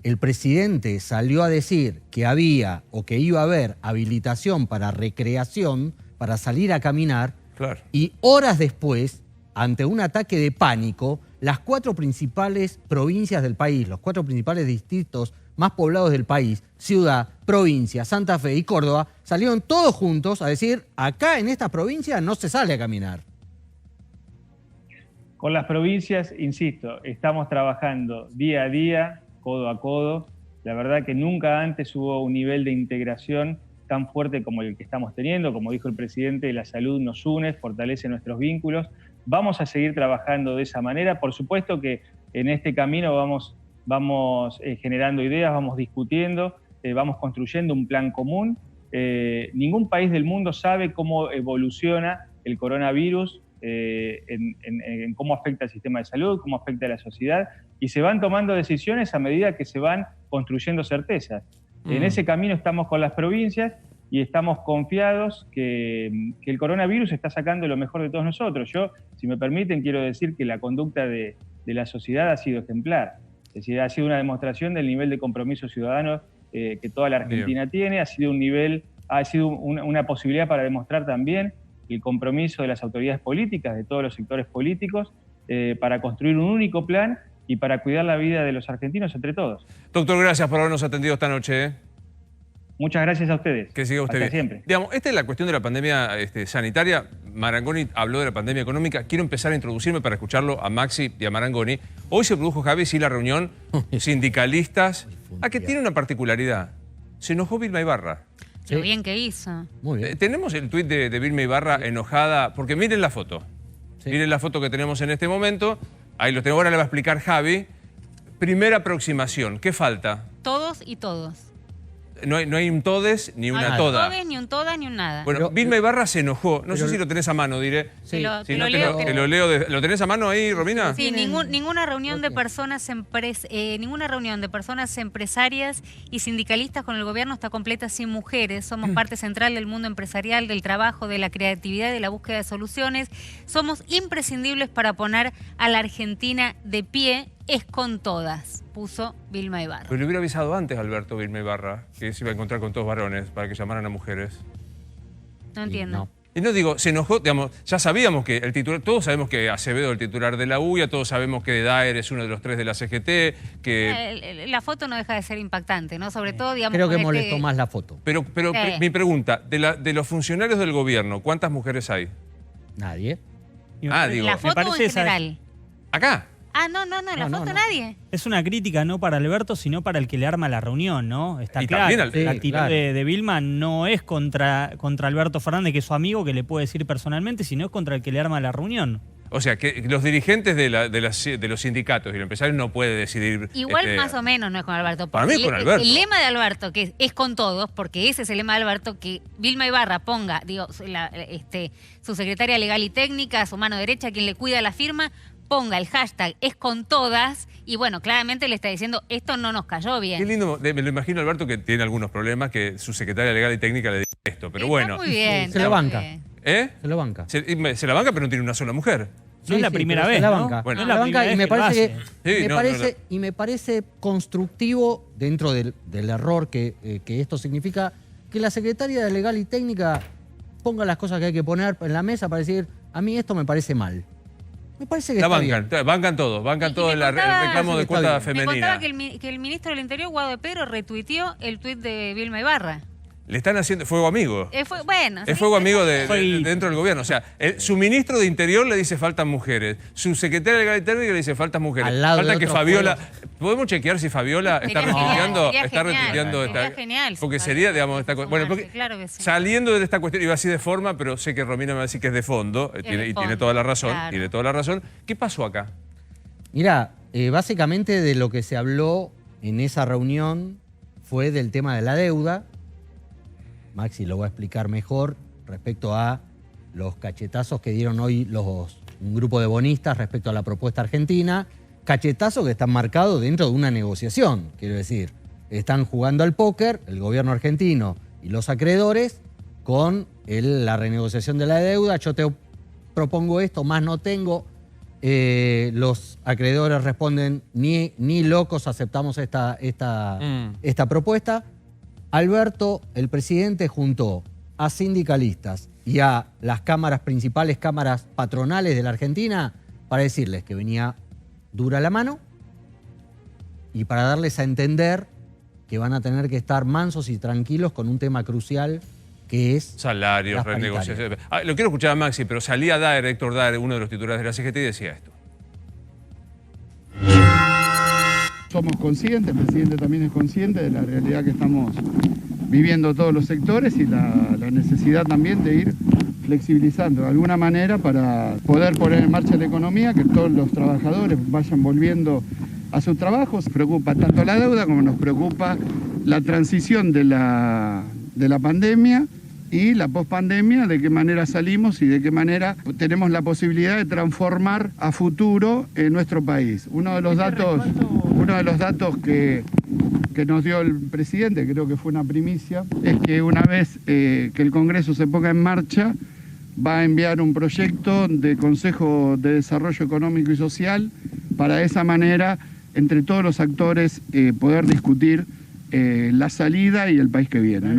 [SPEAKER 2] el presidente salió a decir que había o que iba a haber habilitación para recreación, para salir a caminar,
[SPEAKER 1] claro,
[SPEAKER 2] y horas después, ante un ataque de pánico, las 4 principales provincias del país, los 4 principales distritos más poblados del país, Ciudad, Provincia, Santa Fe y Córdoba, salieron todos juntos a decir, acá en esta provincia no se sale a caminar.
[SPEAKER 8] Con las provincias, insisto, estamos trabajando día a día, codo a codo. La verdad que nunca antes hubo un nivel de integración tan fuerte como el que estamos teniendo. Como dijo el presidente, la salud nos une, fortalece nuestros vínculos. Vamos a seguir trabajando de esa manera. Por supuesto que en este camino vamos generando ideas, vamos discutiendo, vamos construyendo un plan común. Ningún país del mundo sabe cómo evoluciona el coronavirus, en cómo afecta al sistema de salud, cómo afecta a la sociedad, y se van tomando decisiones a medida que se van construyendo certezas. En ese camino estamos con las provincias y estamos confiados que el coronavirus está sacando lo mejor de todos nosotros. Yo, si me permiten, quiero decir que la conducta de la sociedad ha sido ejemplar. Es decir, ha sido una demostración del nivel de compromiso ciudadano que toda la Argentina tiene, ha sido una posibilidad para demostrar también el compromiso de las autoridades políticas, de todos los sectores políticos, para construir un único plan y para cuidar la vida de los argentinos entre todos.
[SPEAKER 1] Doctor, gracias por habernos atendido esta noche.
[SPEAKER 8] Muchas gracias a ustedes.
[SPEAKER 1] Que siga usted
[SPEAKER 8] Hasta
[SPEAKER 1] bien.
[SPEAKER 8] siempre.
[SPEAKER 1] Digamos, esta es la cuestión de la pandemia sanitaria. Marangoni habló de la pandemia económica. Quiero empezar a introducirme para escucharlo a Maxi y a Marangoni. Hoy se produjo, Javi, sí, la reunión sindicalistas. Que tiene una particularidad. Se enojó Vilma Ibarra.
[SPEAKER 3] Lo bien que hizo.
[SPEAKER 2] Muy bien.
[SPEAKER 1] Tenemos el tuit de Vilma Ibarra enojada, porque miren la foto.
[SPEAKER 2] Sí.
[SPEAKER 1] Miren la foto que tenemos en este momento. Ahí lo tengo, ahora le va a explicar Javi. Primera aproximación, ¿qué falta?
[SPEAKER 3] Todos y todos.
[SPEAKER 1] No hay un todes ni una
[SPEAKER 3] No hay
[SPEAKER 1] toda.
[SPEAKER 3] todes, ni un toda, ni un nada.
[SPEAKER 1] Bueno,
[SPEAKER 2] Pero-
[SPEAKER 1] Vilma Ibarra se enojó. No sé
[SPEAKER 2] pero-
[SPEAKER 1] si lo tenés a mano, diré.
[SPEAKER 2] Sí.
[SPEAKER 3] Te lo
[SPEAKER 1] Si no,
[SPEAKER 3] leo.
[SPEAKER 1] te lo leo. ¿Lo tenés a mano ahí, Romina?
[SPEAKER 3] Sí, ninguna reunión de
[SPEAKER 2] Ok.
[SPEAKER 3] personas ninguna reunión de personas empresarias y sindicalistas con el gobierno está completa sin mujeres. Somos parte central del mundo empresarial, del trabajo, de la creatividad y de la búsqueda de soluciones. Somos imprescindibles para poner a la Argentina de pie. Es con todas, puso Vilma Ibarra.
[SPEAKER 1] Pero le hubiera avisado antes a Alberto Vilma Ibarra que se iba a encontrar con todos varones para que llamaran a mujeres.
[SPEAKER 3] No entiendo.
[SPEAKER 2] no.
[SPEAKER 1] Y no digo, se enojó, digamos, ya sabíamos que el titular, todos sabemos que Acevedo es el titular de la UIA, todos sabemos que Daer es uno de los 3 de la CGT, que...
[SPEAKER 3] La foto no deja de ser impactante, ¿no? Sobre todo, digamos...
[SPEAKER 2] Creo que
[SPEAKER 3] con
[SPEAKER 2] molestó más la foto.
[SPEAKER 1] Pero
[SPEAKER 3] Sí.
[SPEAKER 1] mi pregunta, de los funcionarios del gobierno, ¿cuántas mujeres hay?
[SPEAKER 2] Nadie.
[SPEAKER 5] Y me
[SPEAKER 1] Ah,
[SPEAKER 5] parece-
[SPEAKER 1] digo-
[SPEAKER 3] La
[SPEAKER 5] me
[SPEAKER 3] foto
[SPEAKER 5] parece
[SPEAKER 3] en
[SPEAKER 5] esa-
[SPEAKER 3] general.
[SPEAKER 1] ¿Acá?
[SPEAKER 3] Ah, no, la
[SPEAKER 2] No,
[SPEAKER 3] foto
[SPEAKER 2] no.
[SPEAKER 3] nadie.
[SPEAKER 5] Es una crítica no para Alberto, sino para el que le arma la reunión, ¿no? Está
[SPEAKER 1] Y
[SPEAKER 5] claro.
[SPEAKER 1] también al-
[SPEAKER 2] Sí,
[SPEAKER 5] la actitud
[SPEAKER 2] claro.
[SPEAKER 5] de Vilma no es contra Alberto Fernández, que es su amigo, que le puede decir personalmente, sino es contra el que le arma la reunión.
[SPEAKER 1] O sea, que los dirigentes de los sindicatos y los empresarios no pueden decidir...
[SPEAKER 3] Igual más o menos no es con Alberto.
[SPEAKER 1] Para mí es
[SPEAKER 3] porque
[SPEAKER 1] con Alberto.
[SPEAKER 3] El lema de Alberto, que es con todos, porque ese es el lema de Alberto, que Vilma Ibarra ponga, su secretaria legal y técnica, su mano derecha, quien le cuida la firma, ponga el hashtag es con todas, y bueno, claramente le está diciendo, esto no nos cayó
[SPEAKER 1] Qué
[SPEAKER 3] bien.
[SPEAKER 1] lindo, me lo imagino Alberto que tiene algunos problemas, que su secretaria legal y técnica le diga esto, pero
[SPEAKER 3] Está
[SPEAKER 1] bueno.
[SPEAKER 3] muy bien.
[SPEAKER 2] Se
[SPEAKER 3] está
[SPEAKER 2] lo
[SPEAKER 3] muy
[SPEAKER 2] banca.
[SPEAKER 3] bien.
[SPEAKER 1] ¿Eh?
[SPEAKER 2] Se lo banca.
[SPEAKER 1] Se la banca, pero no tiene una sola mujer.
[SPEAKER 5] No es la primera
[SPEAKER 2] pero
[SPEAKER 5] vez,
[SPEAKER 2] se la
[SPEAKER 5] ¿no?
[SPEAKER 2] banca.
[SPEAKER 1] Bueno.
[SPEAKER 2] Se
[SPEAKER 5] No es
[SPEAKER 2] la
[SPEAKER 5] la
[SPEAKER 2] banca
[SPEAKER 5] primera
[SPEAKER 2] y me
[SPEAKER 5] vez que lo
[SPEAKER 2] parece
[SPEAKER 5] hace.
[SPEAKER 1] Sí,
[SPEAKER 2] me parece constructivo dentro del error que esto significa que la secretaria de Legal y Técnica ponga las cosas que hay que poner en la mesa para decir, a mí esto me parece mal. Me parece que
[SPEAKER 1] La
[SPEAKER 2] está
[SPEAKER 1] bancan,
[SPEAKER 2] bien.
[SPEAKER 1] bancan todo
[SPEAKER 3] Y
[SPEAKER 1] el
[SPEAKER 3] me contaba-
[SPEAKER 1] reclamo de
[SPEAKER 2] Está
[SPEAKER 1] cuota
[SPEAKER 2] bien.
[SPEAKER 3] Me
[SPEAKER 1] femenina.
[SPEAKER 3] contaba que el ministro del Interior, Guado de Pedro, retuiteó el tuit de Vilma Ibarra.
[SPEAKER 1] Le están haciendo fuego amigo.
[SPEAKER 3] Bueno,
[SPEAKER 1] Es
[SPEAKER 3] sí,
[SPEAKER 1] fuego amigo
[SPEAKER 5] Soy-
[SPEAKER 1] dentro del gobierno. O sea, su ministro de Interior le dice faltan mujeres. Su secretaria de Legal y Técnica le dice faltan mujeres.
[SPEAKER 2] Al lado
[SPEAKER 1] Falta
[SPEAKER 2] de
[SPEAKER 1] que
[SPEAKER 2] otros
[SPEAKER 1] Fabiola...
[SPEAKER 2] fuegos.
[SPEAKER 1] ¿Podemos chequear si Fabiola está
[SPEAKER 3] Sería genial,
[SPEAKER 1] retuiteando?
[SPEAKER 3] sería
[SPEAKER 1] Está
[SPEAKER 3] genial,
[SPEAKER 1] retuiteando
[SPEAKER 3] sería
[SPEAKER 1] esta...
[SPEAKER 3] genial
[SPEAKER 1] Porque
[SPEAKER 3] sumarse,
[SPEAKER 1] sería, digamos, esta cuestión... Bueno,
[SPEAKER 3] sumarse,
[SPEAKER 1] porque
[SPEAKER 3] claro que sí.
[SPEAKER 1] saliendo de esta cuestión, iba así de forma, pero sé que Romina me va a decir que es de fondo,
[SPEAKER 3] de
[SPEAKER 1] y tiene
[SPEAKER 3] fondo,
[SPEAKER 1] toda la razón,
[SPEAKER 3] claro.
[SPEAKER 1] tiene toda la razón. ¿Qué pasó acá?
[SPEAKER 2] Mirá, básicamente de lo que se habló en esa reunión fue del tema de la deuda. Maxi lo va a explicar mejor respecto a los cachetazos que dieron hoy un grupo de bonistas respecto a la propuesta argentina. Cachetazos que están marcados dentro de una negociación, quiero decir. Están jugando al póker, el gobierno argentino y los acreedores, con la renegociación de la deuda. Yo te propongo esto, más no tengo. Los acreedores responden, ni locos aceptamos esta propuesta. Alberto, el presidente, juntó a sindicalistas y a las principales cámaras patronales de la Argentina para decirles que venía dura la mano y para darles a entender que van a tener que estar mansos y tranquilos con un tema crucial que es
[SPEAKER 1] Salarios,
[SPEAKER 2] las
[SPEAKER 1] renegociaciones. Lo quiero escuchar a Maxi, pero salía Daer, Héctor Daer, uno de los titulares de la CGT, y decía esto.
[SPEAKER 10] Somos conscientes, el presidente también es consciente de la realidad que estamos viviendo todos los sectores y la necesidad también de ir flexibilizando de alguna manera para poder poner en marcha la economía, que todos los trabajadores vayan volviendo a su trabajo. Nos preocupa tanto la deuda como nos preocupa la transición de la pandemia y la pospandemia, de qué manera salimos y de qué manera tenemos la posibilidad de transformar a futuro nuestro país. Uno de los datos que nos dio el presidente, creo que fue una primicia, es que una vez que el Congreso se ponga en marcha, va a enviar un proyecto de Consejo de Desarrollo Económico y Social para de esa manera, entre todos los actores, poder discutir la salida y el país que viene.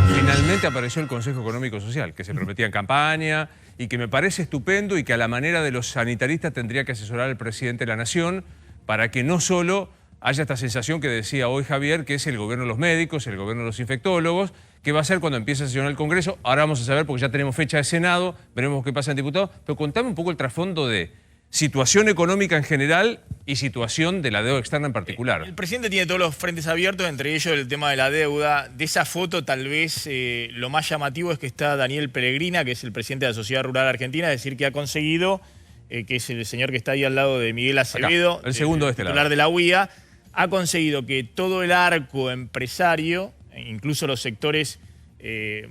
[SPEAKER 1] Finalmente finalmente apareció el Consejo Económico Social, que se prometía en campaña y que me parece estupendo y que a la manera de los sanitaristas tendría que asesorar el presidente de la Nación para que no solo haya esta sensación que decía hoy Javier, que es el gobierno de los médicos, el gobierno de los infectólogos, que va a ser cuando empiece a sesionar el Congreso. Ahora vamos a saber, porque ya tenemos fecha de Senado, veremos qué pasa en diputados, pero contame un poco el trasfondo de situación económica en general y situación de la deuda externa en particular.
[SPEAKER 11] El presidente tiene todos los frentes abiertos, entre ellos el tema de la deuda. De esa foto tal vez lo más llamativo es que está Daniel Pellegrina, que es el presidente de la Sociedad Rural Argentina, es decir, que ha conseguido, que es el señor que está ahí al lado de Miguel Acevedo,
[SPEAKER 1] acá, el segundo de este
[SPEAKER 11] titular
[SPEAKER 1] lado
[SPEAKER 11] de la UIA, ha conseguido que todo el arco empresario, incluso los sectores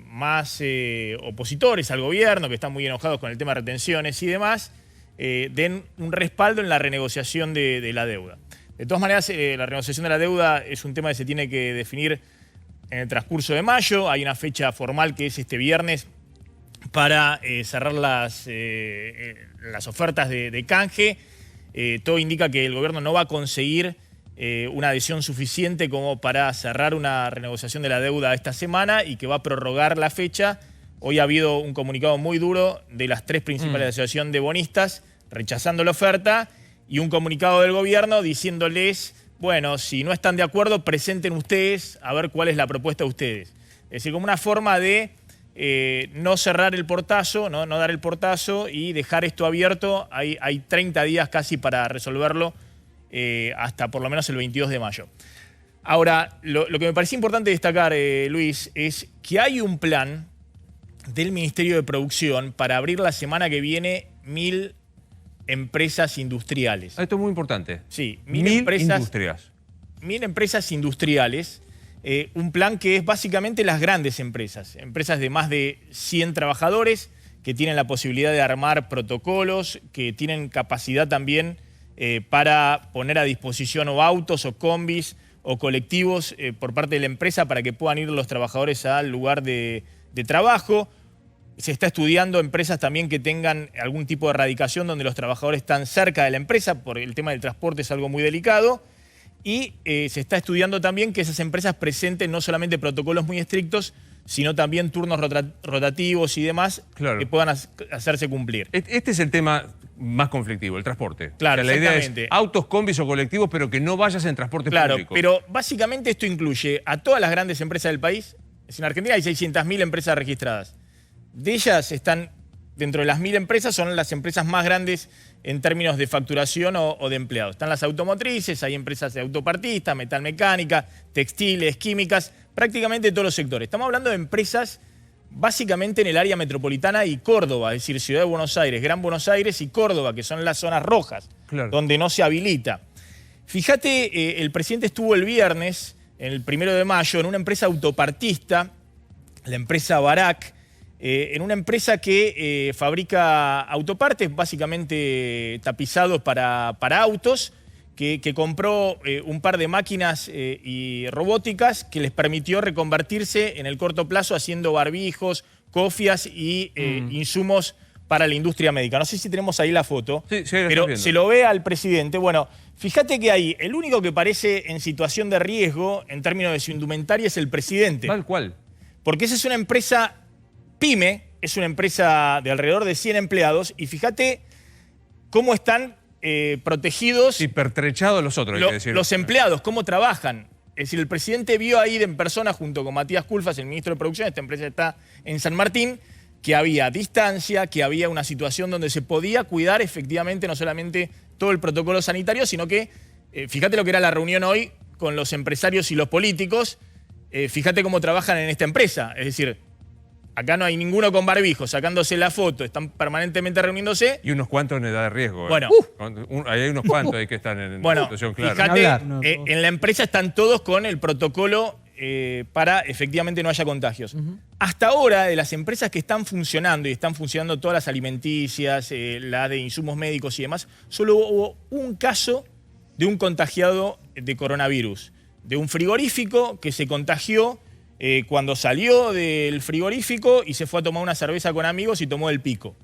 [SPEAKER 11] más opositores al gobierno, que están muy enojados con el tema de retenciones y demás, den un respaldo en la renegociación de la deuda. De todas maneras, la renegociación de la deuda es un tema que se tiene que definir en el transcurso de mayo. Hay una fecha formal que es este viernes para cerrar las ofertas de canje. Todo indica que el gobierno no va a conseguir una adhesión suficiente como para cerrar una renegociación de la deuda esta semana y que va a prorrogar la fecha. Hoy ha habido un comunicado muy duro de las tres principales asociaciones de bonistas rechazando la oferta y un comunicado del gobierno diciéndoles, bueno, si no están de acuerdo, presenten ustedes a ver cuál es la propuesta de ustedes. Es decir, como una forma de no cerrar el portazo, no dar el portazo y dejar esto abierto. Hay 30 días casi para resolverlo hasta por lo menos el 22 de mayo. Ahora, lo que me parece importante destacar, Luis, es que hay un plan del Ministerio de Producción para abrir la semana que viene 1000 empresas industriales.
[SPEAKER 1] Esto es muy importante.
[SPEAKER 11] Sí,
[SPEAKER 1] 1000
[SPEAKER 11] empresas,
[SPEAKER 1] industrias.
[SPEAKER 11] 1000 empresas industriales. Un plan que es básicamente las grandes empresas. Empresas de más de 100 trabajadores que tienen la posibilidad de armar protocolos, que tienen capacidad también para poner a disposición o autos o combis o colectivos por parte de la empresa para que puedan ir los trabajadores al lugar de trabajo. Se está estudiando empresas también que tengan algún tipo de erradicación donde los trabajadores están cerca de la empresa, porque el tema del transporte es algo muy delicado. Y se está estudiando también que esas empresas presenten no solamente protocolos muy estrictos, sino también turnos rotativos y demás que puedan hacerse cumplir.
[SPEAKER 1] Este es el tema más conflictivo, el transporte.
[SPEAKER 11] Claro,
[SPEAKER 1] o sea, la idea
[SPEAKER 11] exactamente.
[SPEAKER 1] es autos, combis o colectivos, pero que no vayas en transporte público.
[SPEAKER 11] Pero básicamente esto incluye a todas las grandes empresas del país. En Argentina hay 600.000 empresas registradas. De ellas están, dentro de las 1000 empresas, son las empresas más grandes en términos de facturación o de empleados. Están las automotrices, hay empresas de autopartistas, metalmecánica, textiles, químicas, prácticamente todos los sectores. Estamos hablando de empresas básicamente en el área metropolitana y Córdoba, es decir, Ciudad de Buenos Aires, Gran Buenos Aires y Córdoba, que son las zonas rojas, donde no se habilita. Fíjate, el presidente estuvo el viernes, el 1 de mayo, en una empresa autopartista, la empresa Barak, en una empresa que fabrica autopartes, básicamente tapizados para autos, que compró un par de máquinas y robóticas que les permitió reconvertirse en el corto plazo haciendo barbijos, cofias y insumos para la industria médica. No sé si tenemos ahí la foto, pero se lo ve al presidente. Bueno, fíjate que ahí el único que parece en situación de riesgo en términos de su indumentaria es el presidente.
[SPEAKER 1] Tal cual.
[SPEAKER 11] Porque esa es una empresa pyme, es una empresa de alrededor de 100 empleados y fíjate cómo están protegidos.
[SPEAKER 1] Y pertrechados los otros, hay que decir.
[SPEAKER 11] Los empleados, cómo trabajan. Es decir, el presidente vio ahí en persona junto con Matías Culfas, el ministro de Producción, esta empresa está en San Martín, que había distancia, que había una situación donde se podía cuidar efectivamente no solamente todo el protocolo sanitario, sino que, fíjate lo que era la reunión hoy con los empresarios y los políticos, fíjate cómo trabajan en esta empresa. Es decir, acá no hay ninguno con barbijo, sacándose la foto, están permanentemente reuniéndose.
[SPEAKER 1] Y unos cuantos en edad de riesgo.
[SPEAKER 11] Bueno.
[SPEAKER 1] Ahí hay unos cuantos ahí que están en situación clara.
[SPEAKER 11] Fíjate, en la empresa están todos con el protocolo para efectivamente no haya contagios. Hasta ahora, de las empresas que están funcionando, y están funcionando todas las alimenticias, la de insumos médicos y demás, solo hubo un caso de un contagiado de coronavirus, de un frigorífico que se contagió cuando salió del frigorífico y se fue a tomar una cerveza con amigos y tomó el pico.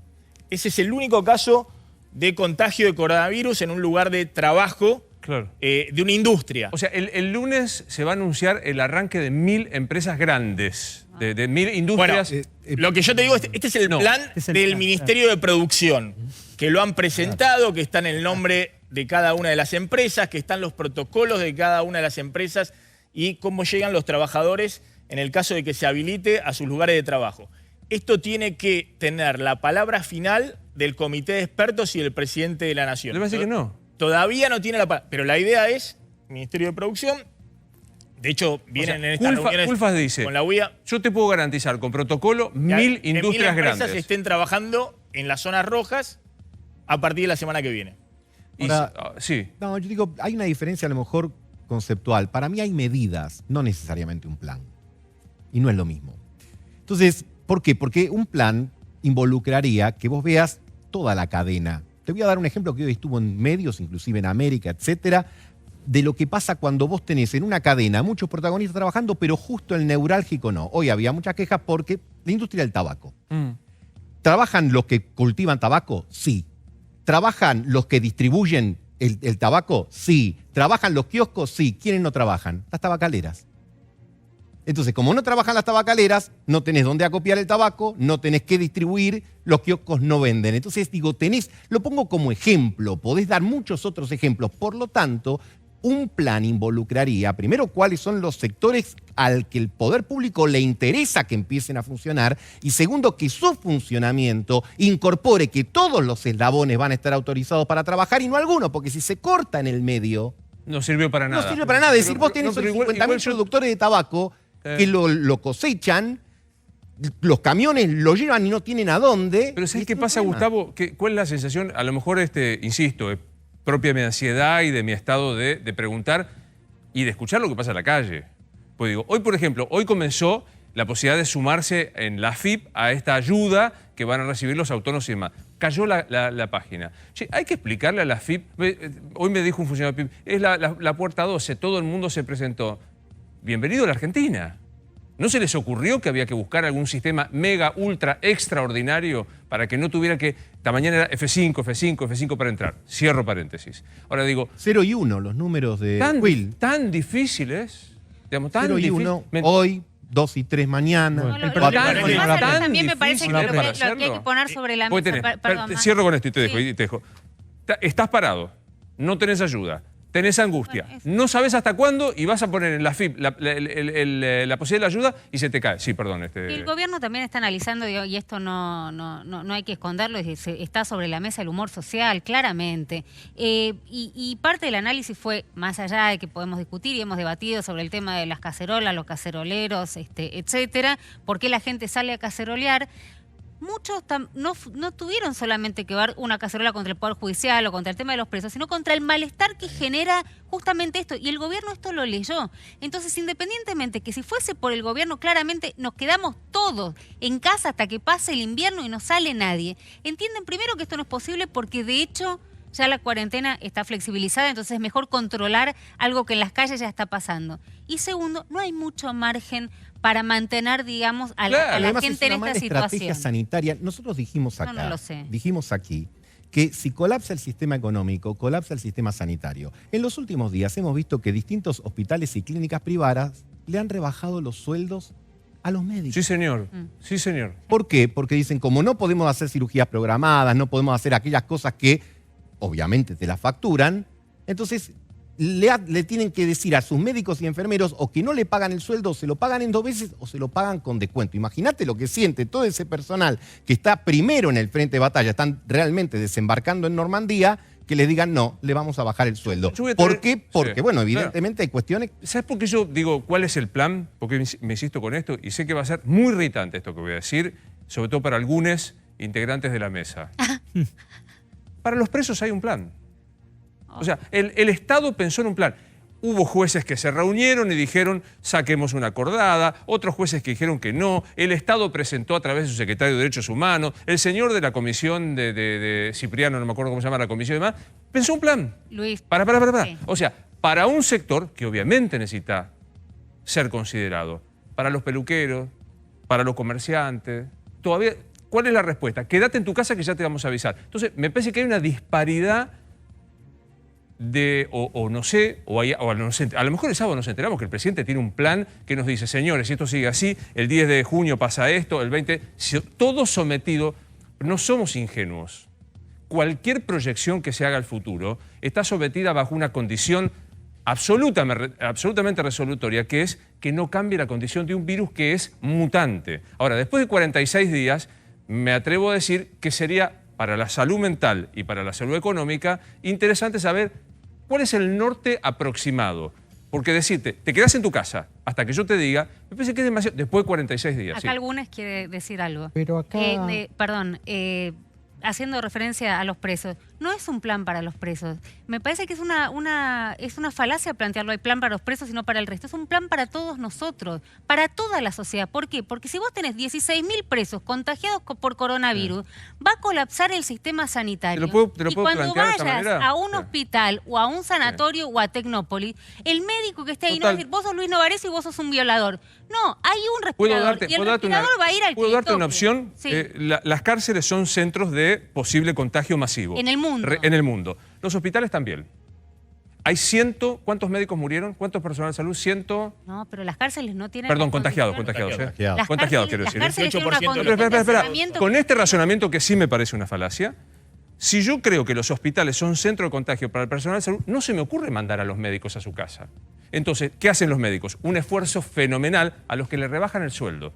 [SPEAKER 11] Ese es el único caso de contagio de coronavirus en un lugar de trabajo
[SPEAKER 1] Claro.
[SPEAKER 11] de una industria.
[SPEAKER 1] O sea, el lunes se va a anunciar el arranque de 1000 empresas grandes, de 1000 industrias.
[SPEAKER 11] Bueno, lo que yo te digo, este es el plan del Ministerio de Producción, que lo han presentado, que está en el nombre de cada una de las empresas, que están los protocolos de cada una de las empresas y cómo llegan los trabajadores en el caso de que se habilite a sus lugares de trabajo. Esto tiene que tener la palabra final del comité de expertos y del presidente de la Nación.
[SPEAKER 1] Le va a decir que no.
[SPEAKER 11] Todavía no tiene la palabra, pero la idea es, Ministerio de Producción, de hecho vienen en estas reuniones
[SPEAKER 1] Culfas dice,
[SPEAKER 11] con la UIA,
[SPEAKER 1] yo te puedo garantizar con protocolo 1000 industrias
[SPEAKER 11] empresas
[SPEAKER 1] grandes.
[SPEAKER 11] estén trabajando en las zonas rojas a partir de la semana que viene.
[SPEAKER 9] Ahora,
[SPEAKER 1] sí.
[SPEAKER 9] No, yo digo, hay una diferencia a lo mejor conceptual. Para mí hay medidas, no necesariamente un plan. Y no es lo mismo. Entonces, ¿por qué? Porque un plan involucraría que vos veas toda la cadena. Te voy a dar un ejemplo que hoy estuvo en medios, inclusive en América, etcétera, de lo que pasa cuando vos tenés en una cadena muchos protagonistas trabajando, pero justo el neurálgico no. Hoy había muchas quejas porque la industria del tabaco. ¿Trabajan los que cultivan tabaco? Sí. ¿Trabajan los que distribuyen el tabaco? Sí. ¿Trabajan los kioscos? Sí. ¿Quiénes no trabajan? Las tabacaleras. Entonces, como no trabajan las tabacaleras, no tenés dónde acopiar el tabaco, no tenés que distribuir, los kioscos no venden. Entonces, digo, lo pongo como ejemplo, podés dar muchos otros ejemplos. Por lo tanto, un plan involucraría, primero, cuáles son los sectores al que el poder público le interesa que empiecen a funcionar, y segundo, que su funcionamiento incorpore que todos los eslabones van a estar autorizados para trabajar y no algunos, porque si se corta en el medio...
[SPEAKER 1] No sirvió para nada.
[SPEAKER 9] No sirve para nada. Es decir, vos tenés 50.000 productores de tabaco que lo cosechan, los camiones lo llevan y no tienen a dónde.
[SPEAKER 1] Pero ¿sabes qué pasa, Gustavo? ¿Cuál es la sensación? A lo mejor, insisto, es propia de mi ansiedad y de mi estado de preguntar y de escuchar lo que pasa en la calle. Pues digo, hoy, por ejemplo, hoy comenzó la posibilidad de sumarse en la AFIP a esta ayuda que van a recibir los autónomos y demás. Cayó la página. Che, hay que explicarle a la AFIP, hoy me dijo un funcionario de AFIP, es la puerta 12, todo el mundo se presentó. Bienvenido a la Argentina. ¿No se les ocurrió que había que buscar algún sistema mega, ultra, extraordinario para que no tuviera que... Esta mañana era F5, F5, F5 para entrar. Cierro paréntesis. Ahora digo...
[SPEAKER 9] 0 y 1, los números de Will.
[SPEAKER 1] Tan difícil es. Digamos, tan
[SPEAKER 9] 0 y 1, hoy, 2 y 3 mañana.
[SPEAKER 3] Bueno, también me parece que lo que hay que poner sobre la mesa...
[SPEAKER 1] Cierro con esto y te dejo. Estás parado, no tenés ayuda. Tenés angustia, no sabes hasta cuándo y vas a poner en la FIP la posibilidad de la ayuda y se te cae. Sí, perdón.
[SPEAKER 3] El gobierno también está analizando, y esto no hay que esconderlo, está sobre la mesa el humor social, claramente. Y parte del análisis fue, más allá de que podemos discutir y hemos debatido sobre el tema de las cacerolas, los caceroleros, etcétera, por qué la gente sale a cacerolear. Muchos no tuvieron solamente que ver una cacerola contra el Poder Judicial o contra el tema de los presos, sino contra el malestar que genera justamente esto. Y el gobierno esto lo leyó. Entonces, independientemente que si fuese por el gobierno, claramente nos quedamos todos en casa hasta que pase el invierno y no sale nadie. Entienden primero que esto no es posible porque, de hecho, ya la cuarentena está flexibilizada, entonces es mejor controlar algo que en las calles ya está pasando. Y segundo, no hay mucho margen para mantener, digamos, a la gente en esta situación.
[SPEAKER 9] Estrategia sanitaria. Nosotros dijimos acá,
[SPEAKER 3] no lo sé.
[SPEAKER 9] Dijimos aquí, que si colapsa el sistema económico, colapsa el sistema sanitario. En los últimos días hemos visto que distintos hospitales y clínicas privadas le han rebajado los sueldos a los médicos.
[SPEAKER 1] Sí, señor. Sí, señor.
[SPEAKER 9] ¿Por qué? Porque dicen, como no podemos hacer cirugías programadas, no podemos hacer aquellas cosas que obviamente te las facturan, entonces le tienen que decir a sus médicos y enfermeros o que no le pagan el sueldo, o se lo pagan en 2 veces o se lo pagan con descuento. Imagínate lo que siente todo ese personal que está primero en el frente de batalla, están realmente desembarcando en Normandía, que les digan no, le vamos a bajar el sueldo. ¿Por qué? Porque, bueno, evidentemente hay cuestiones...
[SPEAKER 1] ¿Sabes por qué yo digo cuál es el plan? Porque me insisto con esto y sé que va a ser muy irritante esto que voy a decir, sobre todo para algunos integrantes de la mesa. Para los presos hay un plan. O sea, el Estado pensó en un plan. Hubo jueces que se reunieron y dijeron, saquemos una acordada, otros jueces que dijeron que no, el Estado presentó a través de su secretario de Derechos Humanos, el señor de la comisión de Cipriano, no me acuerdo cómo se llama la comisión y demás, pensó un plan.
[SPEAKER 3] Luis.
[SPEAKER 1] Para. Sí. O sea, para un sector que obviamente necesita ser considerado, para los peluqueros, para los comerciantes, todavía, ¿cuál es la respuesta? Quédate en tu casa que ya te vamos a avisar. Entonces, me parece que hay una disparidad o no sé, a lo mejor el sábado nos enteramos que el presidente tiene un plan que nos dice, señores, si esto sigue así, el 10 de junio pasa esto, el 20, todo sometido. No somos ingenuos. Cualquier proyección que se haga al futuro está sometida bajo una condición absolutamente resolutoria, que es que no cambie la condición de un virus que es mutante. Ahora, después de 46 días, me atrevo a decir que sería para la salud mental y para la salud económica interesante saber cuál es el norte aproximado. Porque decirte, te quedás en tu casa hasta que yo te diga, me parece que es demasiado, después de 46 días.
[SPEAKER 3] Acá
[SPEAKER 1] sí.
[SPEAKER 3] algunas quiere decir algo.
[SPEAKER 2] Pero acá...
[SPEAKER 3] haciendo referencia a los presos, no es un plan para los presos. Me parece que es una falacia plantearlo, hay plan para los presos y no para el resto. Es un plan para todos nosotros, para toda la sociedad. ¿Por qué? Porque si vos tenés 16.000 presos contagiados por coronavirus, va a colapsar el sistema sanitario.
[SPEAKER 1] Te lo puedo
[SPEAKER 3] y cuando
[SPEAKER 1] plantear de esta
[SPEAKER 3] vayas
[SPEAKER 1] manera.
[SPEAKER 3] a un hospital o a un sanatorio o a Tecnópolis, el médico que esté ahí no va a decir, vos sos Luis Novarecio y vos sos un violador. No, hay un respirador y el respirador va a ir al que
[SPEAKER 1] ¿Puedo
[SPEAKER 3] le
[SPEAKER 1] darte una
[SPEAKER 3] toque.
[SPEAKER 1] opción?
[SPEAKER 3] Sí.
[SPEAKER 1] Las cárceles son centros de posible contagio masivo.
[SPEAKER 3] En el mundo.
[SPEAKER 1] En el mundo. Los hospitales también. Hay ¿cuántos médicos murieron? ¿Cuántos personal de salud?
[SPEAKER 3] No, pero las cárceles no tienen...
[SPEAKER 1] Perdón,
[SPEAKER 3] la
[SPEAKER 1] contagiados.
[SPEAKER 9] Contagiados.
[SPEAKER 3] Las
[SPEAKER 1] Contagiados,
[SPEAKER 3] cárceles-
[SPEAKER 1] quiero decir.
[SPEAKER 3] Las cárceles tienen una
[SPEAKER 11] 18%
[SPEAKER 3] condición de
[SPEAKER 1] Espera.
[SPEAKER 3] hacinamiento
[SPEAKER 1] Con
[SPEAKER 3] que-
[SPEAKER 1] este razonamiento que sí me parece una falacia, si yo creo que los hospitales son centro de contagio para el personal de salud, no se me ocurre mandar a los médicos a su casa. Entonces, ¿qué hacen los médicos? Un esfuerzo fenomenal a los que le rebajan el sueldo.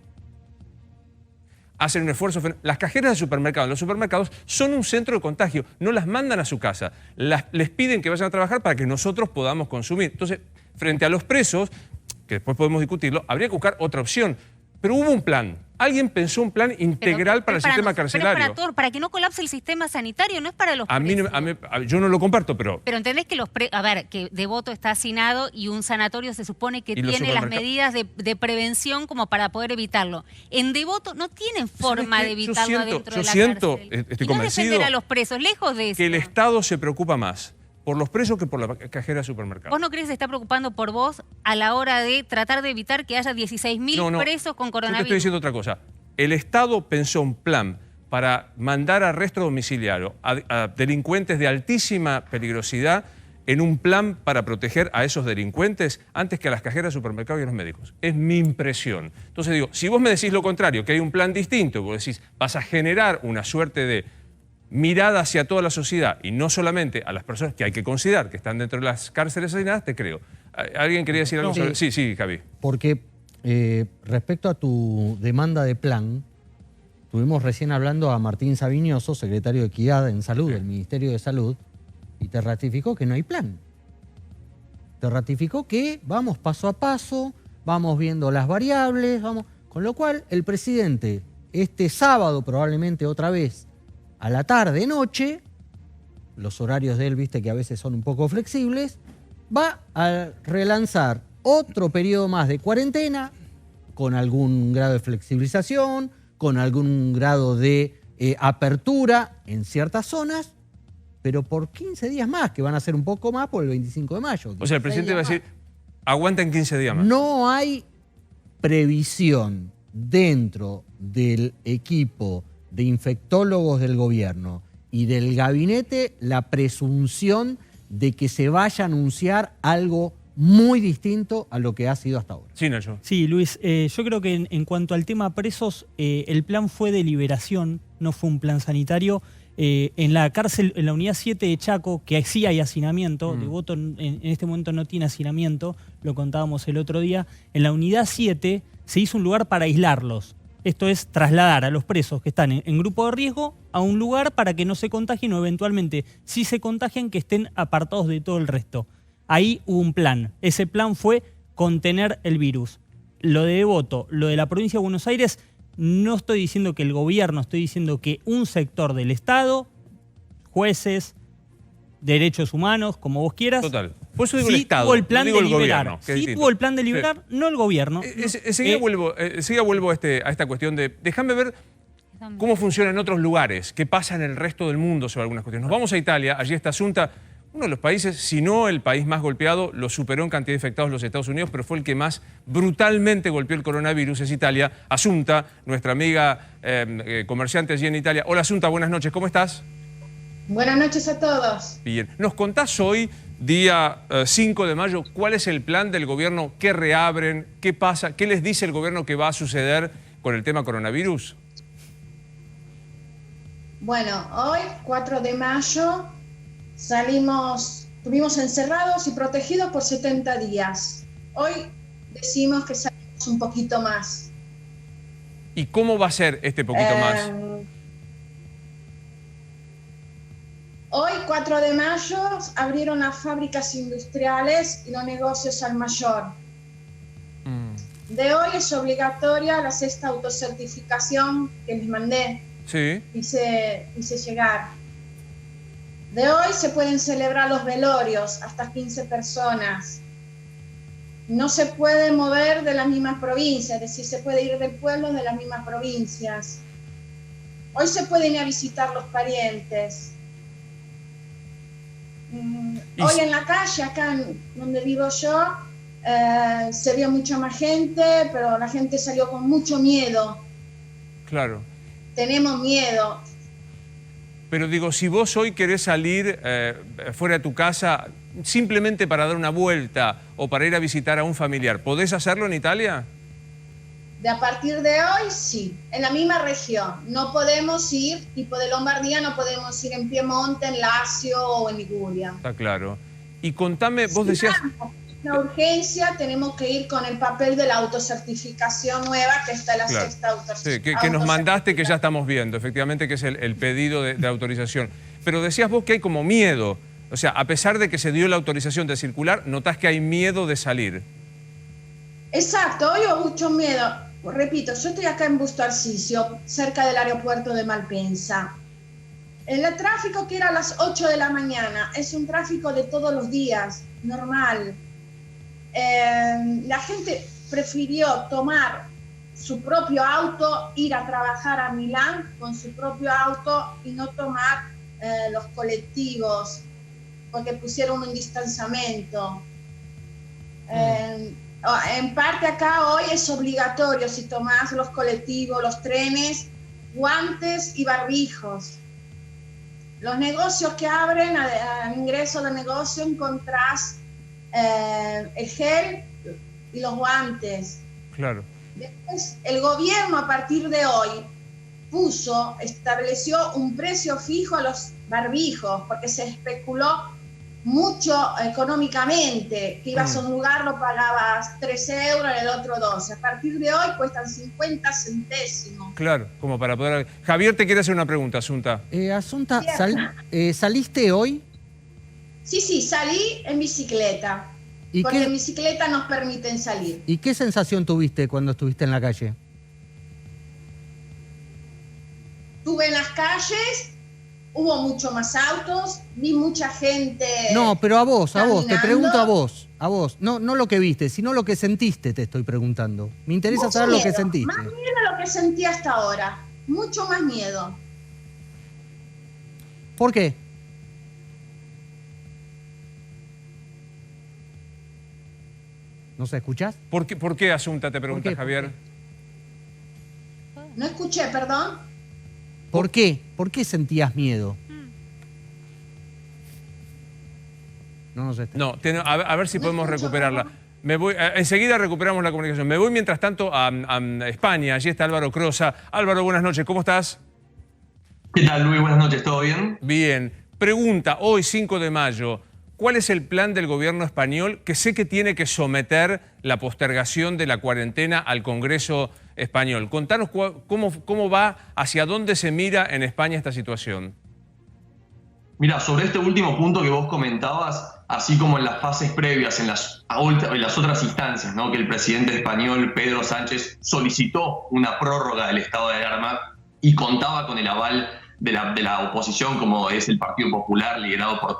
[SPEAKER 1] Hacen un esfuerzo fenomenal. Las cajeras de supermercados, los supermercados son un centro de contagio, no las mandan a su casa, les piden que vayan a trabajar para que nosotros podamos consumir. Entonces, frente a los presos, que después podemos discutirlo, habría que buscar otra opción. Pero hubo un plan. Alguien pensó un plan integral para el sistema carcelario.
[SPEAKER 3] Pero es para todos, para que no colapse el sistema sanitario, no es para los
[SPEAKER 1] A mí,
[SPEAKER 3] presos.
[SPEAKER 1] yo no lo comparto, pero...
[SPEAKER 3] Pero entendés que que Devoto está hacinado y un sanatorio se supone que
[SPEAKER 1] ¿Y los
[SPEAKER 3] tiene las
[SPEAKER 1] supermercados?
[SPEAKER 3] medidas de prevención como para poder evitarlo. En Devoto no tienen forma de evitarlo adentro de la cárcel.
[SPEAKER 1] Estoy
[SPEAKER 3] y no
[SPEAKER 1] convencido
[SPEAKER 3] defender a los presos, lejos de eso.
[SPEAKER 1] que el Estado se preocupa más por los presos que por la cajera de supermercado.
[SPEAKER 3] ¿Vos no crees que se está preocupando por vos a la hora de tratar de evitar que haya 16.000 presos con
[SPEAKER 1] Yo te
[SPEAKER 3] coronavirus?
[SPEAKER 1] estoy diciendo otra cosa. El Estado pensó un plan para mandar arresto domiciliario a delincuentes de altísima peligrosidad en un plan para proteger a esos delincuentes antes que a las cajeras de supermercado y a los médicos. Es mi impresión. Entonces digo, si vos me decís lo contrario, que hay un plan distinto, vos decís, vas a generar una suerte de mirada hacia toda la sociedad y no solamente a las personas que hay que considerar que están dentro de las cárceles asesinadas, te creo. ¿Alguien quería decir algo sobre...? Sí, Javi.
[SPEAKER 2] Porque respecto a tu demanda de plan, estuvimos recién hablando a Martín Saviñoso, secretario de Equidad en Salud del Ministerio de Salud, y te ratificó que no hay plan. Te ratificó que vamos paso a paso, vamos viendo las variables, con lo cual el presidente este sábado probablemente otra vez a la tarde, noche, los horarios de él, viste que a veces son un poco flexibles, va a relanzar otro periodo más de cuarentena, con algún grado de flexibilización, con algún grado de apertura en ciertas zonas, pero por 15 días más, que van a ser un poco más por el 25 de mayo.
[SPEAKER 1] O sea, el presidente va a decir, aguanten 15 días más.
[SPEAKER 2] No hay previsión dentro del equipo de infectólogos del gobierno y del gabinete la presunción de que se vaya a anunciar algo muy distinto a lo que ha sido hasta ahora.
[SPEAKER 1] Sí, Nacho.
[SPEAKER 5] Sí, Luis, yo creo que en cuanto al tema presos, el plan fue de liberación, no fue un plan sanitario. En la cárcel, en la unidad 7 de Chaco, que sí hay hacinamiento, Devoto en este momento no tiene hacinamiento, lo contábamos el otro día, en la unidad 7 se hizo un lugar para aislarlos. Esto es trasladar a los presos que están en grupo de riesgo a un lugar para que no se contagien o eventualmente, si se contagian, que estén apartados de todo el resto. Ahí hubo un plan. Ese plan fue contener el virus. Lo de Devoto, lo de la provincia de Buenos Aires, no estoy diciendo que el gobierno, estoy diciendo que un sector del Estado, jueces, derechos humanos, como vos quieras,
[SPEAKER 1] Total. Por eso digo
[SPEAKER 5] sí
[SPEAKER 1] el Estado,
[SPEAKER 5] tuvo el plan
[SPEAKER 1] no digo
[SPEAKER 5] de
[SPEAKER 1] el
[SPEAKER 5] liberar.
[SPEAKER 1] gobierno, que es
[SPEAKER 5] Sí
[SPEAKER 1] distinto.
[SPEAKER 5] tuvo el plan de liberar, no el gobierno.
[SPEAKER 1] Enseguida vuelvo a esta cuestión de, déjame ver cómo funciona en otros lugares, qué pasa en el resto del mundo sobre algunas cuestiones. Nos vamos a Italia, allí está Asunta, uno de los países, si no el país más golpeado, lo superó en cantidad de infectados los Estados Unidos, pero fue el que más brutalmente golpeó el coronavirus, es Italia. Asunta, nuestra amiga comerciante allí en Italia. Hola Asunta, buenas noches, ¿cómo estás?
[SPEAKER 12] Buenas noches a todos.
[SPEAKER 1] Bien. Nos contás hoy día 5 de mayo, ¿cuál es el plan del gobierno? ¿Qué reabren? ¿Qué pasa? ¿Qué les dice el gobierno que va a suceder con el tema coronavirus?
[SPEAKER 12] Bueno, hoy, 4 de mayo, estuvimos encerrados y protegidos por 70 días. Hoy decimos que salimos un poquito más.
[SPEAKER 1] ¿Y cómo va a ser este poquito más?
[SPEAKER 12] Hoy, 4 de mayo, abrieron las fábricas industriales y los negocios al mayor. De hoy es obligatoria la 6ª autocertificación que les mandé.
[SPEAKER 1] Sí.
[SPEAKER 12] Hice llegar. De hoy se pueden celebrar los velorios, hasta 15 personas. No se puede mover de las mismas provincias, es decir, se puede ir del pueblo de las mismas provincias. Hoy se pueden ir a visitar los parientes. Hoy en la calle, acá donde vivo yo, se vio mucha más gente, pero la gente salió con mucho miedo.
[SPEAKER 1] Claro.
[SPEAKER 12] Tenemos miedo.
[SPEAKER 1] Pero digo, si vos hoy querés salir fuera de tu casa simplemente para dar una vuelta o para ir a visitar a un familiar, ¿podés hacerlo en Italia?
[SPEAKER 12] A partir de hoy, sí. En la misma región. No podemos ir, tipo de Lombardía, no podemos ir en Piemonte, en Lazio o en Liguria.
[SPEAKER 1] Está claro. Y contame, vos decías...
[SPEAKER 12] Una urgencia, tenemos que ir con el papel de la autocertificación nueva, que está en la 6ª autorización.
[SPEAKER 1] Sí, que nos mandaste, que ya estamos viendo, efectivamente, que es el pedido de autorización. Pero decías vos que hay como miedo. O sea, a pesar de que se dio la autorización de circular, notás que hay miedo de salir.
[SPEAKER 12] Exacto, hoy hubo mucho miedo. Repito, yo estoy acá en Busto Arsizio, cerca del aeropuerto de Malpensa. El tráfico que era a las 8 de la mañana es un tráfico de todos los días, normal. La gente prefirió tomar su propio auto, ir a trabajar a Milán con su propio auto y no tomar los colectivos, porque pusieron un distanciamiento. En parte acá hoy es obligatorio, si tomás los colectivos, los trenes, guantes y barbijos. Los negocios que abren, al ingreso del negocio encontrás el gel y los guantes.
[SPEAKER 1] Claro.
[SPEAKER 12] Después, el gobierno a partir de hoy estableció un precio fijo a los barbijos, porque se especuló mucho económicamente, que ibas a un lugar, lo pagabas 13 euros, en el otro 12. A partir de hoy cuestan 50 centésimos.
[SPEAKER 1] Claro, como para poder... Javier te quiere hacer una pregunta, Asunta.
[SPEAKER 2] Asunta, ¿saliste hoy?
[SPEAKER 12] Sí, salí en bicicleta, porque en bicicleta nos permiten salir.
[SPEAKER 2] ¿Y qué sensación tuviste cuando estuviste en la calle?
[SPEAKER 12] Estuve en las calles, hubo mucho más autos, vi mucha gente.
[SPEAKER 2] No, pero a vos,
[SPEAKER 12] caminando.
[SPEAKER 2] te pregunto a vos. No lo que viste, sino lo que sentiste, te estoy preguntando. Me interesa saber lo que sentiste.
[SPEAKER 12] Más miedo de lo que sentí hasta ahora, mucho más miedo.
[SPEAKER 2] ¿Por qué? ¿No se escuchás?
[SPEAKER 1] ¿Por qué, Asunta, te pregunta Javier?
[SPEAKER 12] No escuché, perdón.
[SPEAKER 2] ¿Por qué? ¿Por qué sentías miedo? No,
[SPEAKER 1] a ver si podemos recuperarla. Enseguida recuperamos la comunicación. Me voy mientras tanto a España. Allí está Álvaro Crosa. Álvaro, buenas noches. ¿Cómo estás?
[SPEAKER 13] ¿Qué tal, Luis? Buenas noches. ¿Todo bien?
[SPEAKER 1] Bien. Pregunta, hoy 5 de mayo, ¿cuál es el plan del gobierno español que sé que tiene que someter la postergación de la cuarentena al Congreso español? Contanos cómo va, hacia dónde se mira en España esta situación.
[SPEAKER 13] Mira, sobre este último punto que vos comentabas, así como en las fases previas, en las otras instancias, ¿no? Que el presidente español, Pedro Sánchez, solicitó una prórroga del estado de alarma y contaba con el aval de la oposición, como es el Partido Popular, liderado por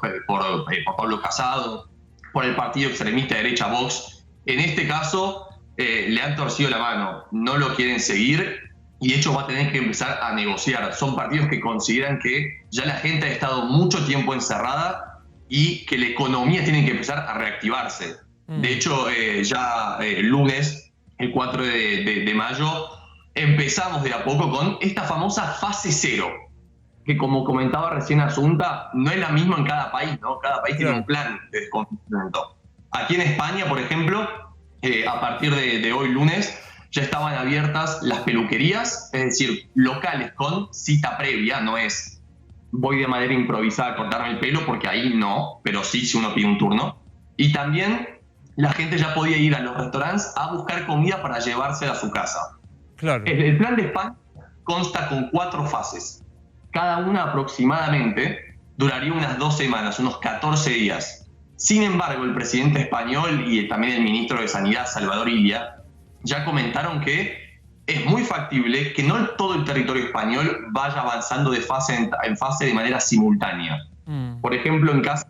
[SPEAKER 13] Pablo Casado, por el partido extremista de derecha Vox. En este caso, le han torcido la mano, no lo quieren seguir y de hecho va a tener que empezar a negociar. Son partidos que consideran que ya la gente ha estado mucho tiempo encerrada y que la economía tiene que empezar a reactivarse. De hecho, ya el lunes, el 4 de mayo, empezamos de a poco con esta famosa fase cero. que como comentaba recién Asunta, no es la misma en cada país, ¿no? Cada país tiene un plan de desconfinamiento. Aquí en España, por ejemplo, a partir de hoy lunes, ya estaban abiertas las peluquerías, es decir, locales con cita previa, no es voy de manera improvisada a cortarme el pelo, porque ahí no, pero sí si uno pide un turno. Y también la gente ya podía ir a los restaurantes a buscar comida para llevarse a su casa.
[SPEAKER 1] Claro.
[SPEAKER 13] El plan de España consta con 4 fases. Cada una aproximadamente duraría unas 2 semanas, unos 14 días. Sin embargo, el presidente español y también el ministro de Sanidad, Salvador Illa, ya comentaron que es muy factible que no todo el territorio español vaya avanzando de fase en fase de manera simultánea. Por ejemplo, en casos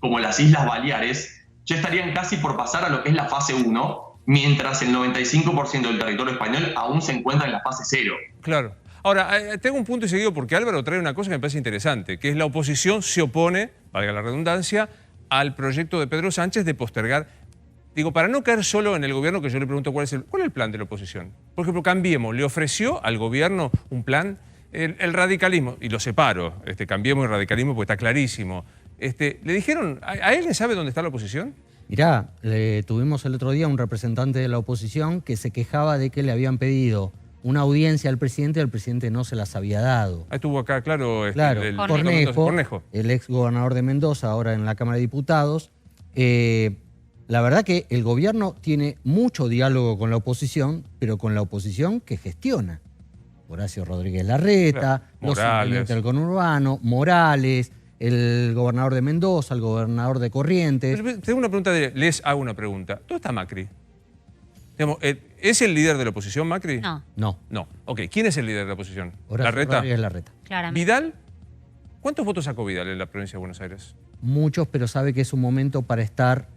[SPEAKER 13] como las Islas Baleares, ya estarían casi por pasar a lo que es la fase 1, mientras el 95% del territorio español aún se encuentra en la fase 0.
[SPEAKER 1] Claro. Ahora, tengo un punto y seguido porque Álvaro trae una cosa que me parece interesante, que es la oposición se opone, valga la redundancia, al proyecto de Pedro Sánchez de postergar. Digo, para no caer solo en el gobierno, que yo le pregunto cuál es el plan de la oposición. Por ejemplo, Cambiemos le ofreció al gobierno un plan, el radicalismo, y lo separo, Cambiemos y radicalismo porque está clarísimo. ¿Le dijeron, ¿a alguien sabe dónde está la oposición?
[SPEAKER 2] Mirá, tuvimos el otro día un representante de la oposición que se quejaba de que le habían pedido una audiencia al presidente y el presidente no se las había dado.
[SPEAKER 1] Estuvo acá, claro,
[SPEAKER 2] el Cornejo, el ex gobernador de Mendoza, ahora en la Cámara de Diputados. La verdad que el gobierno tiene mucho diálogo con la oposición, pero con la oposición que gestiona. Horacio Rodríguez Larreta, los intendentes del conurbano, Morales, el gobernador de Mendoza, el gobernador de Corrientes.
[SPEAKER 1] Pero tengo una pregunta, les hago una pregunta. ¿Dónde está Macri? Digamos, ¿es el líder de la oposición, Macri?
[SPEAKER 3] No.
[SPEAKER 1] No. Ok, ¿quién es el líder de la oposición?
[SPEAKER 2] Horacio Rodríguez Larreta.
[SPEAKER 3] Claramente.
[SPEAKER 1] ¿Vidal? ¿Cuántos votos sacó Vidal en la provincia de Buenos Aires?
[SPEAKER 2] Muchos, pero sabe que es un momento para estar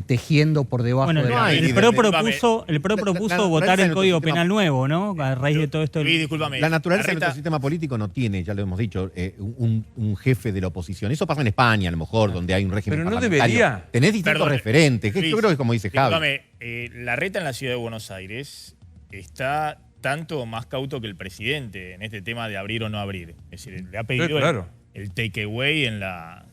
[SPEAKER 2] tejiendo por debajo de la...
[SPEAKER 5] El PRO propuso votar el Código Penal nuevo, ¿no? A raíz de todo esto.
[SPEAKER 11] Discúlpame.
[SPEAKER 9] La naturaleza de nuestro sistema político no tiene, ya lo hemos dicho, un jefe de la oposición. Eso pasa en España, a lo mejor, donde hay un régimen
[SPEAKER 1] Pero no
[SPEAKER 9] parlamentario.
[SPEAKER 1] debería.
[SPEAKER 9] Tenés distintos referentes. Yo creo que, como dice Javi.
[SPEAKER 11] Discúlpame, Larreta en la ciudad de Buenos Aires está tanto más cauto que el presidente en este tema de abrir o no abrir. Es decir, le ha pedido el takeaway en la...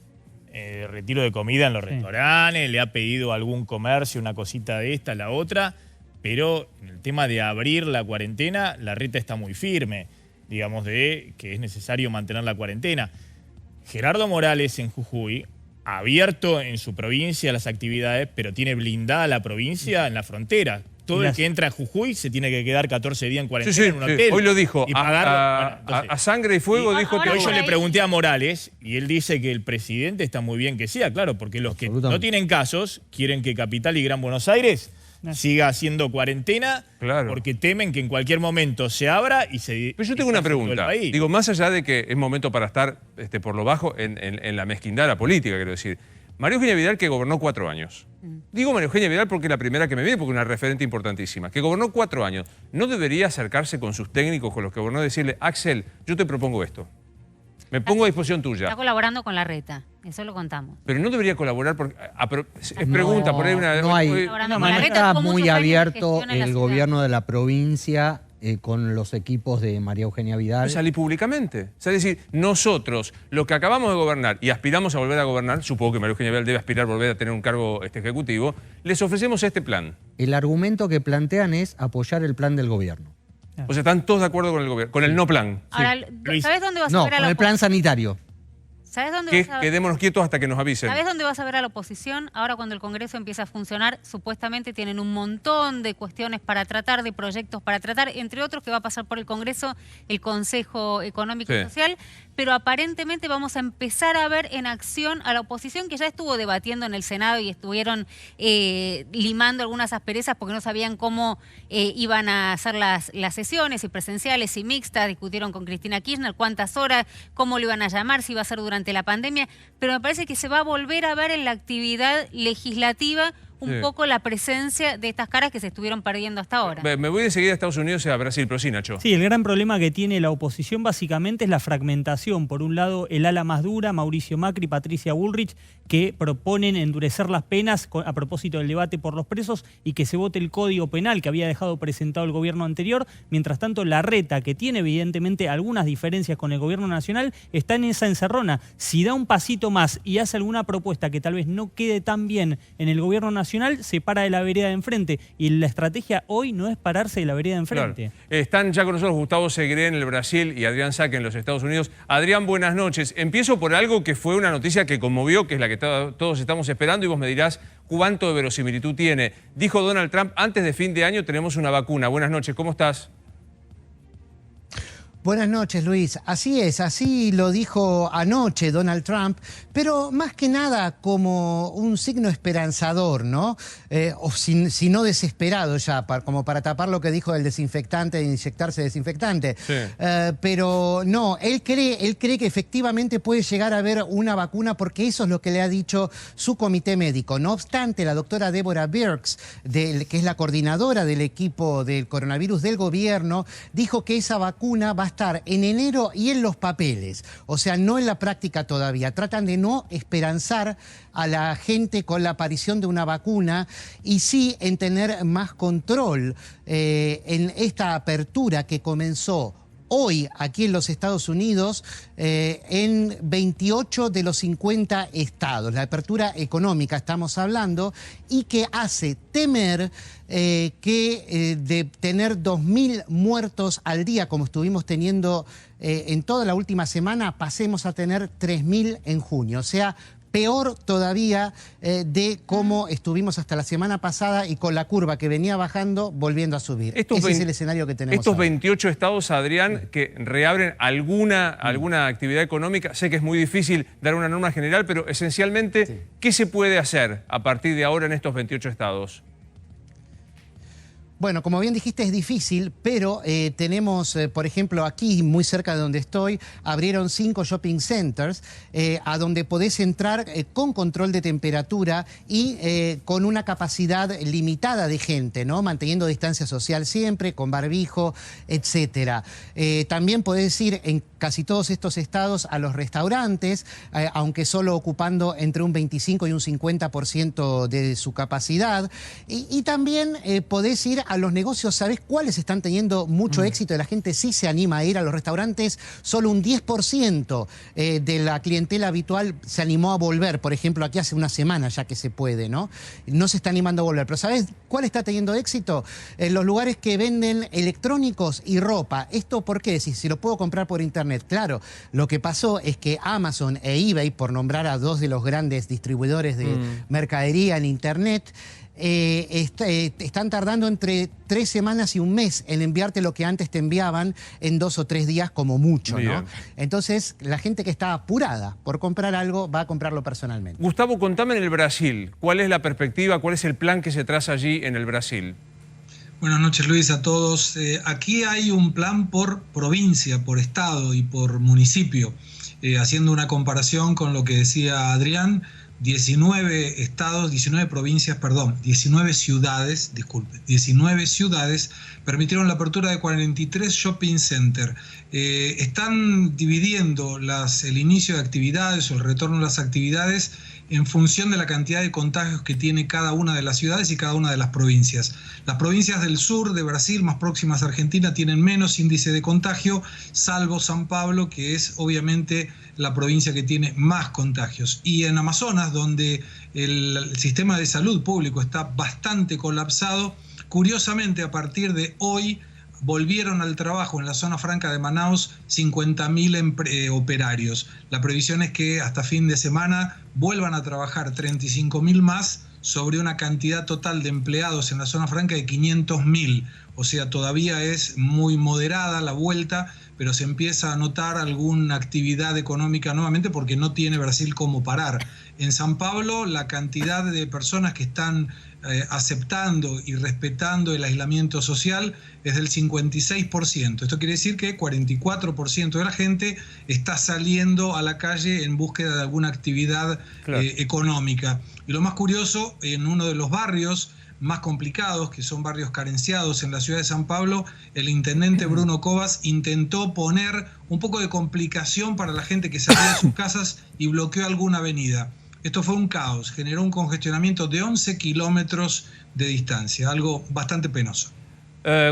[SPEAKER 11] retiro de comida en los restaurantes, le ha pedido algún comercio, una cosita de esta, la otra, pero en el tema de abrir la cuarentena, Larreta está muy firme, digamos, de que es necesario mantener la cuarentena. Gerardo Morales en Jujuy ha abierto en su provincia las actividades, pero tiene blindada la provincia en la frontera. Todo el que entra a Jujuy se tiene que quedar 14 días en cuarentena en un hotel.
[SPEAKER 1] Hoy lo dijo.
[SPEAKER 11] Y pagar,
[SPEAKER 1] a sangre y fuego dijo que...
[SPEAKER 11] Hoy yo le pregunté a Morales y él dice que el presidente está muy bien que sea, claro, porque los que no tienen casos quieren que Capital y Gran Buenos Aires siga haciendo cuarentena porque temen que en cualquier momento se abra y se...
[SPEAKER 1] Pero yo tengo una pregunta. Digo, más allá de que es momento para estar por lo bajo en la mezquindad de la política, quiero decir. María Eugenia Vidal, que gobernó 4 años. Digo María Eugenia Vidal porque es la primera que me viene, porque es una referente importantísima. Que gobernó 4 años. ¿No debería acercarse con sus técnicos, con los que gobernó, y decirle, Axel, yo te propongo esto? Me pongo a disposición tuya.
[SPEAKER 3] Está colaborando con Larreta, eso lo contamos.
[SPEAKER 1] Pero no debería colaborar porque... es pregunta, por ahí una...
[SPEAKER 2] No está muy abierto el gobierno de la provincia con los equipos de María Eugenia Vidal.
[SPEAKER 1] Salí públicamente. O sea, es decir, nosotros, los que acabamos de gobernar y aspiramos a volver a gobernar, supongo que María Eugenia Vidal debe aspirar a volver a tener un cargo ejecutivo, les ofrecemos este plan.
[SPEAKER 2] El argumento que plantean es apoyar el plan del gobierno.
[SPEAKER 1] O sea, están todos de acuerdo con el gobierno, con el no plan.
[SPEAKER 3] Ahora, ¿sabes dónde vas a ver a la
[SPEAKER 2] con el plan sanitario.
[SPEAKER 3] ¿Sabes dónde vas a ver?
[SPEAKER 1] Quedémonos quietos hasta que nos avisen.
[SPEAKER 3] ¿Sabes dónde vas a ver a la oposición? Ahora cuando el Congreso empieza a funcionar, supuestamente tienen un montón de cuestiones para tratar, de proyectos para tratar, entre otros que va a pasar por el Congreso, el Consejo Económico y Social, pero aparentemente vamos a empezar a ver en acción a la oposición que ya estuvo debatiendo en el Senado y estuvieron limando algunas asperezas porque no sabían cómo iban a hacer las sesiones, si presenciales, si mixtas, discutieron con Cristina Kirchner cuántas horas, cómo lo iban a llamar, si iba a ser durante la pandemia, pero me parece que se va a volver a ver en la actividad legislativa un poco la presencia de estas caras que se estuvieron perdiendo hasta ahora.
[SPEAKER 1] Me voy de seguida a Estados Unidos y a Brasil, pero sí, Nacho.
[SPEAKER 5] Sí, el gran problema que tiene la oposición básicamente es la fragmentación. Por un lado, el ala más dura, Mauricio Macri, Patricia Bullrich, que proponen endurecer las penas a propósito del debate por los presos y que se vote el Código Penal que había dejado presentado el gobierno anterior. Mientras tanto, Larreta, que tiene evidentemente algunas diferencias con el gobierno nacional, está en esa encerrona. Si da un pasito más y hace alguna propuesta que tal vez no quede tan bien en el gobierno nacional, se para de la vereda de enfrente. Y la estrategia hoy no es pararse de la vereda de enfrente.
[SPEAKER 1] Claro. Están ya con nosotros Gustavo Segre en el Brasil y Adrián Saque en los Estados Unidos. Adrián, buenas noches. Empiezo por algo que fue una noticia que conmovió, que es la que todos estamos esperando, y vos me dirás cuánto de verosimilitud tiene. Dijo Donald Trump, antes de fin de año tenemos una vacuna. Buenas noches, ¿cómo estás?
[SPEAKER 14] Buenas noches, Luis. Así es, así lo dijo anoche Donald Trump, pero más que nada como un signo esperanzador, ¿no? O si no desesperado ya, como para tapar lo que dijo del desinfectante, de inyectarse desinfectante. Sí. Pero no, él cree que efectivamente puede llegar a haber una vacuna porque eso es lo que le ha dicho su comité médico. No obstante, la doctora Deborah Birx, que es la coordinadora del equipo del coronavirus del gobierno, dijo que esa vacuna va a estar en enero y en los papeles, o sea, no en la práctica todavía. Tratan de no esperanzar a la gente con la aparición de una vacuna y sí en tener más control en esta apertura que comenzó hoy aquí en los Estados Unidos en 28 de los 50 estados. La apertura económica estamos hablando y que hace temer que de tener 2.000 muertos al día como estuvimos teniendo en toda la última semana, pasemos a tener 3.000 en junio. O sea, peor todavía de cómo estuvimos hasta la semana pasada y con la curva que venía bajando volviendo a subir. Ese es el escenario que tenemos
[SPEAKER 1] Estos
[SPEAKER 14] ahora.
[SPEAKER 1] 28 estados, Adrián, que reabren alguna actividad económica. Sé que es muy difícil dar una norma general, pero esencialmente, ¿qué se puede hacer a partir de ahora en estos 28 estados?
[SPEAKER 14] Bueno, como bien dijiste, es difícil, pero tenemos, por ejemplo, aquí, muy cerca de donde estoy, abrieron 5 shopping centers a donde podés entrar con control de temperatura y con una capacidad limitada de gente, ¿no? Manteniendo distancia social siempre, con barbijo, etcétera. También podés ir en casi todos estos estados a los restaurantes, aunque solo ocupando entre un 25 y un 50% de su capacidad. Y también podés ir a los negocios. ¿Sabés cuáles están teniendo mucho éxito? La gente sí se anima a ir a los restaurantes. Solo un 10% de la clientela habitual se animó a volver. Por ejemplo, aquí hace una semana ya que se puede, ¿no? No se está animando a volver. Pero ¿sabés cuál está teniendo éxito? Los lugares que venden electrónicos y ropa. ¿Esto por qué? Si lo puedo comprar por internet. Claro, lo que pasó es que Amazon e eBay, por nombrar a dos de los grandes distribuidores de mercadería en internet, están tardando entre 3 semanas y un mes en enviarte lo que antes te enviaban en 2 o 3 días como mucho, ¿no? Entonces, la gente que está apurada por comprar algo va a comprarlo personalmente.
[SPEAKER 1] Gustavo, contame en el Brasil, ¿cuál es la perspectiva, cuál es el plan que se traza allí en el Brasil?
[SPEAKER 15] Buenas noches, Luis, a todos. Aquí hay un plan por provincia, por estado y por municipio. Haciendo una comparación con lo que decía Adrián, 19 ciudades permitieron la apertura de 43 shopping centers. Están dividiendo el inicio de actividades o el retorno a las actividades en función de la cantidad de contagios que tiene cada una de las ciudades y cada una de las provincias. Las provincias del sur de Brasil, más próximas a Argentina, tienen menos índice de contagio, salvo San Pablo, que es obviamente la provincia que tiene más contagios. Y en Amazonas, donde el sistema de salud público está bastante colapsado, curiosamente a partir de hoy volvieron al trabajo en la zona franca de Manaus 50.000 operarios. La previsión es que hasta fin de semana vuelvan a trabajar 35.000 más sobre una cantidad total de empleados en la zona franca de 500.000. O sea, todavía es muy moderada la vuelta, pero se empieza a notar alguna actividad económica nuevamente porque no tiene Brasil cómo parar. En San Pablo, la cantidad de personas que están aceptando y respetando el aislamiento social es del 56%. Esto quiere decir que 44% de la gente está saliendo a la calle en búsqueda de alguna actividad económica. Y lo más curioso, en uno de los barrios más complicados, que son barrios carenciados en la ciudad de San Pablo, el intendente Bruno Cobas intentó poner un poco de complicación para la gente que salía de sus casas y bloqueó alguna avenida. Esto fue un caos, generó un congestionamiento de 11 kilómetros de distancia, algo bastante penoso.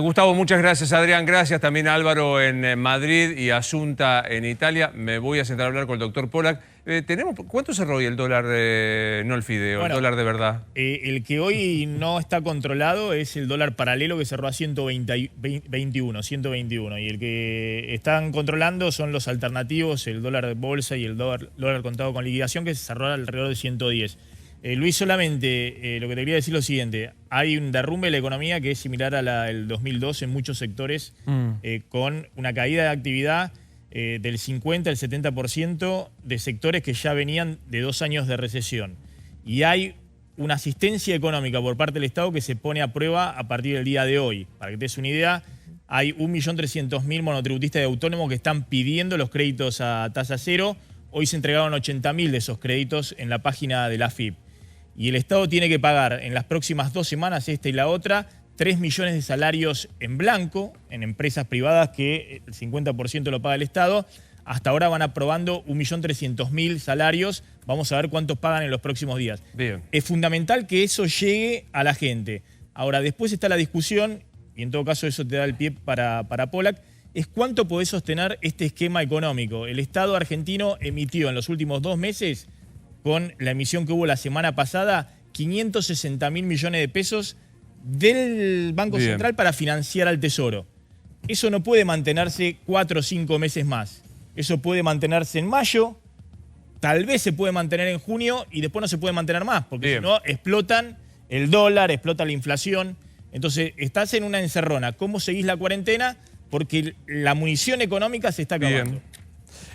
[SPEAKER 1] Gustavo, muchas gracias. Adrián, gracias. También a Álvaro en Madrid y Asunta en Italia. Me voy a sentar a hablar con el doctor Pollack. ¿Cuánto cerró hoy el dólar, no el fideo, el dólar de verdad?
[SPEAKER 11] El que hoy no está controlado es el dólar paralelo, que cerró a 121. Y el que están controlando son los alternativos, el dólar de bolsa y el dólar contado con liquidación, que se cerró alrededor de 110. Luis, solamente lo que te quería decir es lo siguiente. Hay un derrumbe de la economía que es similar a la del 2002 en muchos sectores, con una caída de actividad del 50 al 70% de sectores que ya venían de 2 años de recesión. Y hay una asistencia económica por parte del Estado que se pone a prueba a partir del día de hoy. Para que te des una idea, hay 1.300.000 monotributistas y autónomos que están pidiendo los créditos a tasa cero. Hoy se entregaron 80.000 de esos créditos en la página de la AFIP. Y el Estado tiene que pagar en las próximas 2 semanas, esta y la otra, 3 millones de salarios en blanco en empresas privadas que el 50% lo paga el Estado. Hasta ahora van aprobando 1.300.000 salarios. Vamos a ver cuántos pagan en los próximos días.
[SPEAKER 1] Bien.
[SPEAKER 11] Es fundamental que eso llegue a la gente. Ahora, después está la discusión, y en todo caso eso te da el pie para Pollack, es cuánto podés sostener este esquema económico. El Estado argentino emitió en los últimos 2 meses, con la emisión que hubo la semana pasada, 560.000 millones de pesos del Banco Central para financiar al Tesoro. Eso no puede mantenerse 4 o 5 meses más. Eso puede mantenerse en mayo, tal vez se puede mantener en junio y después no se puede mantener más, porque si no explotan el dólar, explota la inflación. Entonces estás en una encerrona. ¿Cómo seguís la cuarentena? Porque la munición económica se está acabando.
[SPEAKER 1] Bien.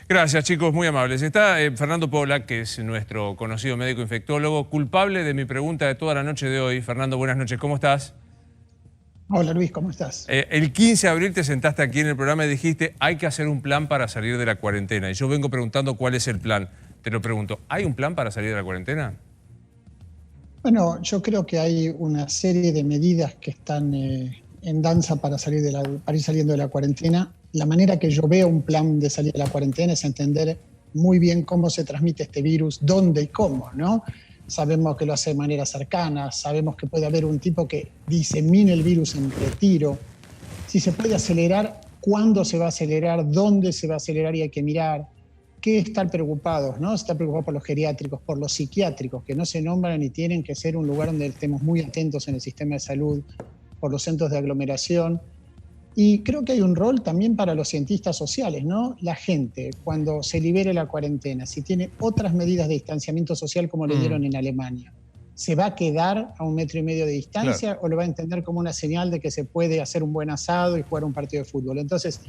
[SPEAKER 1] Gracias, chicos, muy amables. Está Fernando Pollack, que es nuestro conocido médico infectólogo, culpable de mi pregunta de toda la noche de hoy. Fernando, buenas noches, ¿cómo estás?
[SPEAKER 4] Hola Luis, ¿cómo estás?
[SPEAKER 1] El 15 de abril te sentaste aquí en el programa y dijiste hay que hacer un plan para salir de la cuarentena. Y yo vengo preguntando cuál es el plan. Te lo pregunto, ¿hay un plan para salir de la cuarentena?
[SPEAKER 4] Bueno, yo creo que hay una serie de medidas que están en danza para ir saliendo de la cuarentena. La manera que yo veo un plan de salir de la cuarentena es entender muy bien cómo se transmite este virus, dónde y cómo, ¿no? Sabemos que lo hace de manera cercana, sabemos que puede haber un tipo que disemine el virus en retiro. Si se puede acelerar, cuándo se va a acelerar, dónde se va a acelerar y hay que mirar. ¿Qué estar preocupados, no? Estar preocupados por los geriátricos, por los psiquiátricos, que no se nombran y tienen que ser un lugar donde estemos muy atentos en el sistema de salud, por los centros de aglomeración. Y creo que hay un rol también para los cientistas sociales, ¿no? La gente, cuando se libere la cuarentena, si tiene otras medidas de distanciamiento social como le dieron en Alemania, ¿se va a quedar a 1,5 metros de distancia o lo va a entender como una señal de que se puede hacer un buen asado y jugar un partido de fútbol? Entonces,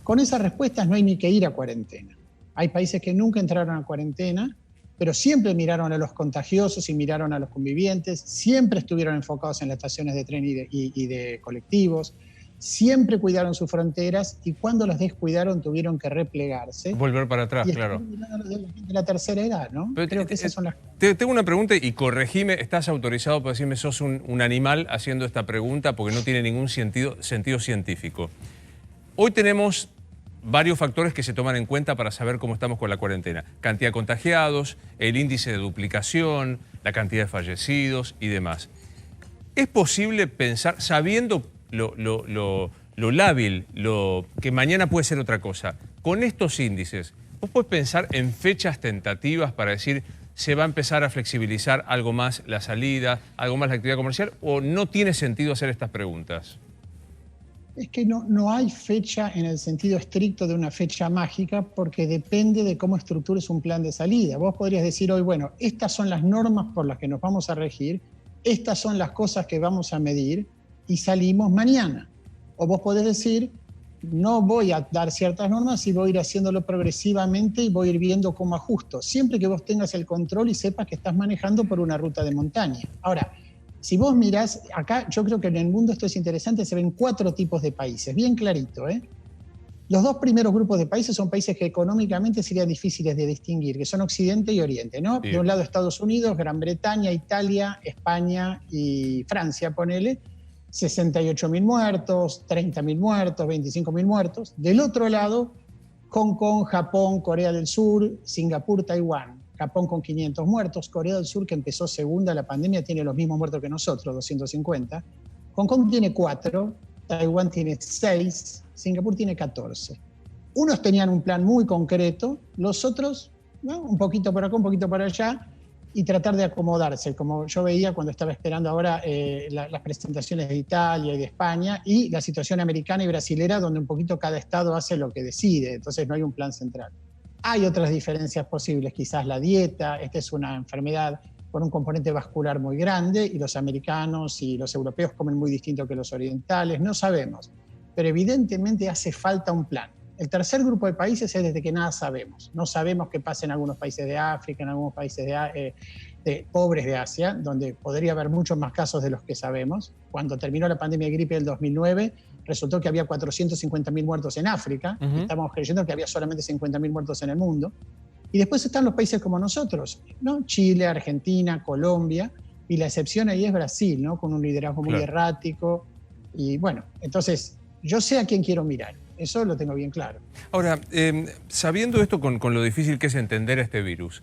[SPEAKER 4] con esas respuestas no hay ni que ir a cuarentena. Hay países que nunca entraron a cuarentena, pero siempre miraron a los contagiosos y miraron a los convivientes, siempre estuvieron enfocados en las estaciones de tren y de colectivos, siempre cuidaron sus fronteras y cuando las descuidaron tuvieron que replegarse.
[SPEAKER 1] Volver para atrás, claro.
[SPEAKER 4] De la tercera edad, ¿no?
[SPEAKER 1] Pero
[SPEAKER 4] creo que esas son las...
[SPEAKER 1] Tengo una pregunta y corregime, ¿estás autorizado para decirme sos un animal haciendo esta pregunta porque no tiene ningún sentido científico? Hoy tenemos varios factores que se toman en cuenta para saber cómo estamos con la cuarentena. Cantidad de contagiados, el índice de duplicación, la cantidad de fallecidos y demás. ¿Es posible pensar, sabiendo lo lábil, que mañana puede ser otra cosa, con estos índices, vos podés pensar en fechas tentativas para decir se va a empezar a flexibilizar algo más la salida, algo más la actividad comercial, o no tiene sentido hacer estas preguntas?
[SPEAKER 4] Es que no hay fecha en el sentido estricto de una fecha mágica porque depende de cómo estructures un plan de salida. Vos podrías decir hoy, bueno, estas son las normas por las que nos vamos a regir, estas son las cosas que vamos a medir y salimos mañana. O vos podés decir, no voy a dar ciertas normas y voy a ir haciéndolo progresivamente y voy a ir viendo cómo ajusto, siempre que vos tengas el control y sepas que estás manejando por una ruta de montaña. Ahora, Si vos mirás, acá yo creo que en el mundo esto es interesante, se ven 4 tipos de países, bien clarito, ¿eh? Los 2 primeros grupos de países son países que económicamente serían difíciles de distinguir, que son Occidente y Oriente, ¿no?
[SPEAKER 1] Sí.
[SPEAKER 4] De un lado Estados Unidos, Gran Bretaña, Italia, España y Francia, ponele, 68.000 muertos, 30.000 muertos, 25.000 muertos. Del otro lado, Hong Kong, Japón, Corea del Sur, Singapur, Taiwán. Japón con 500 muertos, Corea del Sur, que empezó segunda la pandemia, tiene los mismos muertos que nosotros, 250. Hong Kong tiene 4, Taiwán tiene 6, Singapur tiene 14. Unos tenían un plan muy concreto, los otros, ¿no? Un poquito por acá, un poquito por allá, y tratar de acomodarse, como yo veía cuando estaba esperando ahora las presentaciones de Italia y de España, y la situación americana y brasilera, donde un poquito cada estado hace lo que decide, entonces no hay un plan central. Hay otras diferencias posibles, quizás la dieta, esta es una enfermedad con un componente vascular muy grande y los americanos y los europeos comen muy distinto que los orientales, no sabemos, pero evidentemente hace falta un plan. El tercer grupo de países es desde que nada sabemos. No sabemos qué pasa en algunos países de África, en algunos países pobres de Asia, donde podría haber muchos más casos de los que sabemos. Cuando terminó la pandemia de gripe del 2009, resultó que había 450.000 muertos en África. Estamos creyendo que había solamente 50.000 muertos en el mundo. Y después están los países como nosotros, ¿no? Chile, Argentina, Colombia, y la excepción ahí es Brasil, ¿no? Con un liderazgo muy errático. Y bueno, entonces yo sé a quién quiero mirar, eso lo tengo bien claro.
[SPEAKER 1] Ahora, sabiendo esto con lo difícil que es entender este virus,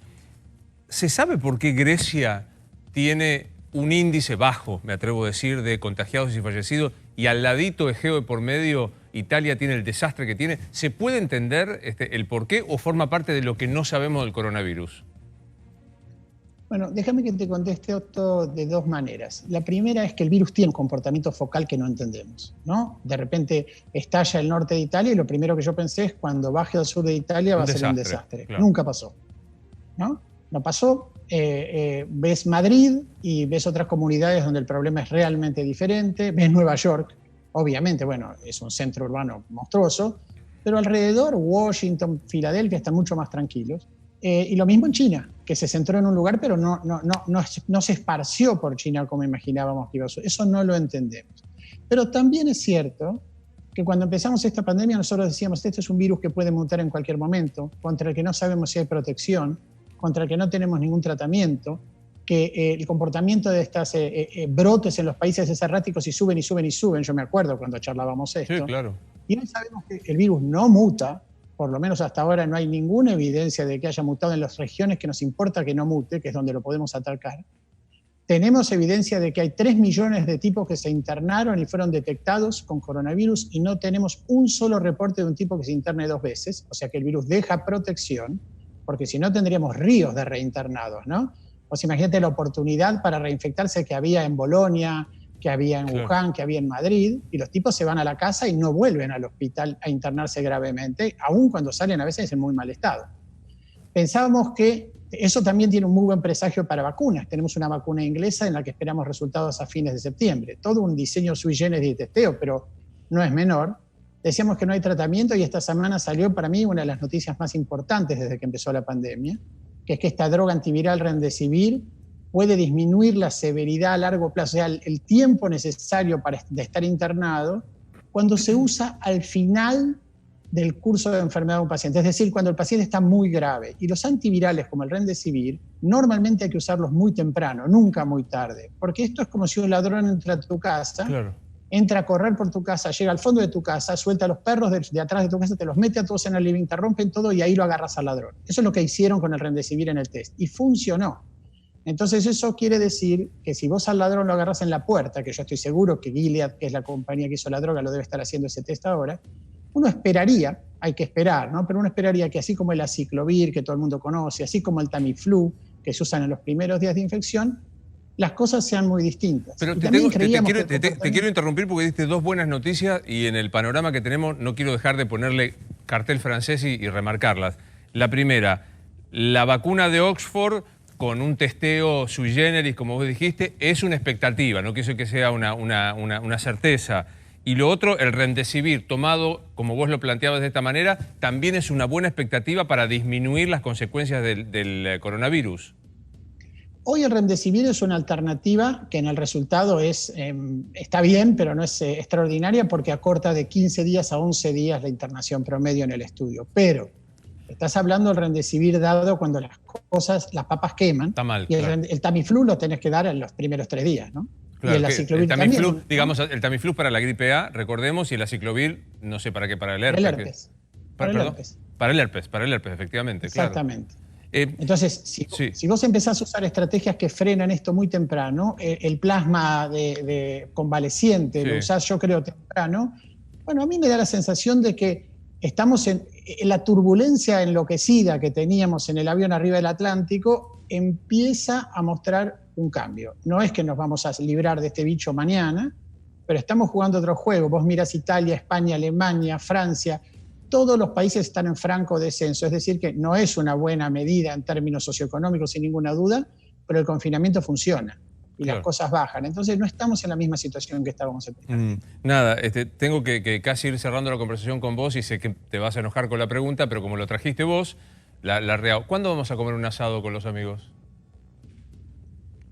[SPEAKER 1] ¿se sabe por qué Grecia tiene un índice bajo, me atrevo a decir, de contagiados y fallecidos, y al ladito Egeo de por medio Italia tiene el desastre que tiene? ¿Se puede entender el por qué o forma parte de lo que no sabemos del coronavirus?
[SPEAKER 4] Bueno, déjame que te conteste esto de 2 maneras. La primera es que el virus tiene un comportamiento focal que no entendemos, ¿no? De repente estalla el norte de Italia y lo primero que yo pensé es cuando baje al sur de Italia va a ser un desastre. Claro. Nunca pasó, ¿no? No pasó. Ves Madrid y ves otras comunidades donde el problema es realmente diferente. Ves Nueva York, obviamente, bueno, es un centro urbano monstruoso, pero alrededor Washington, Filadelfia están mucho más tranquilos. Y lo mismo en China, que se centró en un lugar, pero no se esparció por China como imaginábamos que iba a ser. Eso no lo entendemos. Pero también es cierto que cuando empezamos esta pandemia nosotros decíamos, este es un virus que puede mutar en cualquier momento, contra el que no sabemos si hay protección, contra el que no tenemos ningún tratamiento, que el comportamiento de estas brotes en los países es erráticos y suben y suben y suben. Yo me acuerdo cuando charlábamos esto.
[SPEAKER 1] Sí, claro.
[SPEAKER 4] Y hoy sabemos que el virus no muta. Por lo menos hasta ahora no hay ninguna evidencia de que haya mutado en las regiones que nos importa que no mute, que es donde lo podemos atacar. Tenemos evidencia de que hay 3 millones de tipos que se internaron y fueron detectados con coronavirus y no tenemos un solo reporte de un tipo que se interne 2 veces, o sea que el virus deja protección, porque si no tendríamos ríos de reinternados, ¿no? O sea, imagínate la oportunidad para reinfectarse que había en Bolonia, que había en Wuhan, que había en Madrid, y los tipos se van a la casa y no vuelven al hospital a internarse gravemente, aun cuando salen a veces en muy mal estado. Pensábamos que eso también tiene un muy buen presagio para vacunas. Tenemos una vacuna inglesa en la que esperamos resultados a fines de septiembre. Todo un diseño sui generis de testeo, pero no es menor. Decíamos que no hay tratamiento y esta semana salió para mí una de las noticias más importantes desde que empezó la pandemia, que es que esta droga antiviral Remdesivir puede disminuir la severidad a largo plazo, o sea, el tiempo necesario de estar internado, cuando se usa al final del curso de enfermedad de un paciente, es decir, cuando el paciente está muy grave. Y los antivirales como el Remdesivir, normalmente hay que usarlos muy temprano, nunca muy tarde, porque esto es como si un ladrón entra a tu casa, entra a correr por tu casa, llega al fondo de tu casa, suelta a los perros de atrás de tu casa, te los mete a todos en el living, te rompen todo y ahí lo agarras al ladrón. Eso es lo que hicieron con el Remdesivir en el test, y funcionó. Entonces eso quiere decir que si vos al ladrón lo agarrás en la puerta, que yo estoy seguro que Gilead, que es la compañía que hizo la droga, lo debe estar haciendo ese test ahora, uno esperaría, hay que esperar, ¿no? Pero uno esperaría que así como el aciclovir, que todo el mundo conoce, así como el Tamiflu, que se usan en los primeros días de infección, las cosas sean muy distintas.
[SPEAKER 1] Pero te quiero interrumpir porque diste 2 buenas noticias y en el panorama que tenemos no quiero dejar de ponerle cartel francés y remarcarlas. La primera, la vacuna de Oxford con un testeo sui generis, como vos dijiste, es una expectativa, no quiero que sea una certeza. Y lo otro, el Remdesivir, tomado, como vos lo planteabas de esta manera, también es una buena expectativa para disminuir las consecuencias del coronavirus.
[SPEAKER 4] Hoy el remdesivir es una alternativa que en el resultado está bien, pero no es extraordinaria porque acorta de 15 días a 11 días la internación promedio en el estudio. Pero estás hablando del remdesivir dado cuando las papas queman.
[SPEAKER 1] Está mal,
[SPEAKER 4] y el Tamiflu lo tenés que dar en los primeros 3 días, ¿no?
[SPEAKER 1] Claro,
[SPEAKER 4] y el aciclovir también.
[SPEAKER 1] Digamos, el Tamiflu para la gripe A, recordemos, y el aciclovir, no sé para qué, para el herpes.
[SPEAKER 4] Para el herpes.
[SPEAKER 1] Para el herpes, efectivamente.
[SPEAKER 4] Exactamente.
[SPEAKER 1] Claro.
[SPEAKER 4] Entonces, si vos empezás a usar estrategias que frenan esto muy temprano, el plasma de convaleciente lo usás, yo creo, temprano, bueno, a mí me da la sensación de que estamos en la turbulencia enloquecida que teníamos en el avión arriba del Atlántico, empieza a mostrar un cambio. No es que nos vamos a librar de este bicho mañana, pero estamos jugando otro juego. Vos mirás Italia, España, Alemania, Francia, todos los países están en franco descenso, es decir, que no es una buena medida en términos socioeconómicos, sin ninguna duda, pero el confinamiento funciona y las cosas bajan. Entonces no estamos en la misma situación que estábamos en
[SPEAKER 1] Nada, tengo que casi ir cerrando la conversación con vos y sé que te vas a enojar con la pregunta, pero como lo trajiste vos, ¿cuándo vamos a comer un asado con los amigos?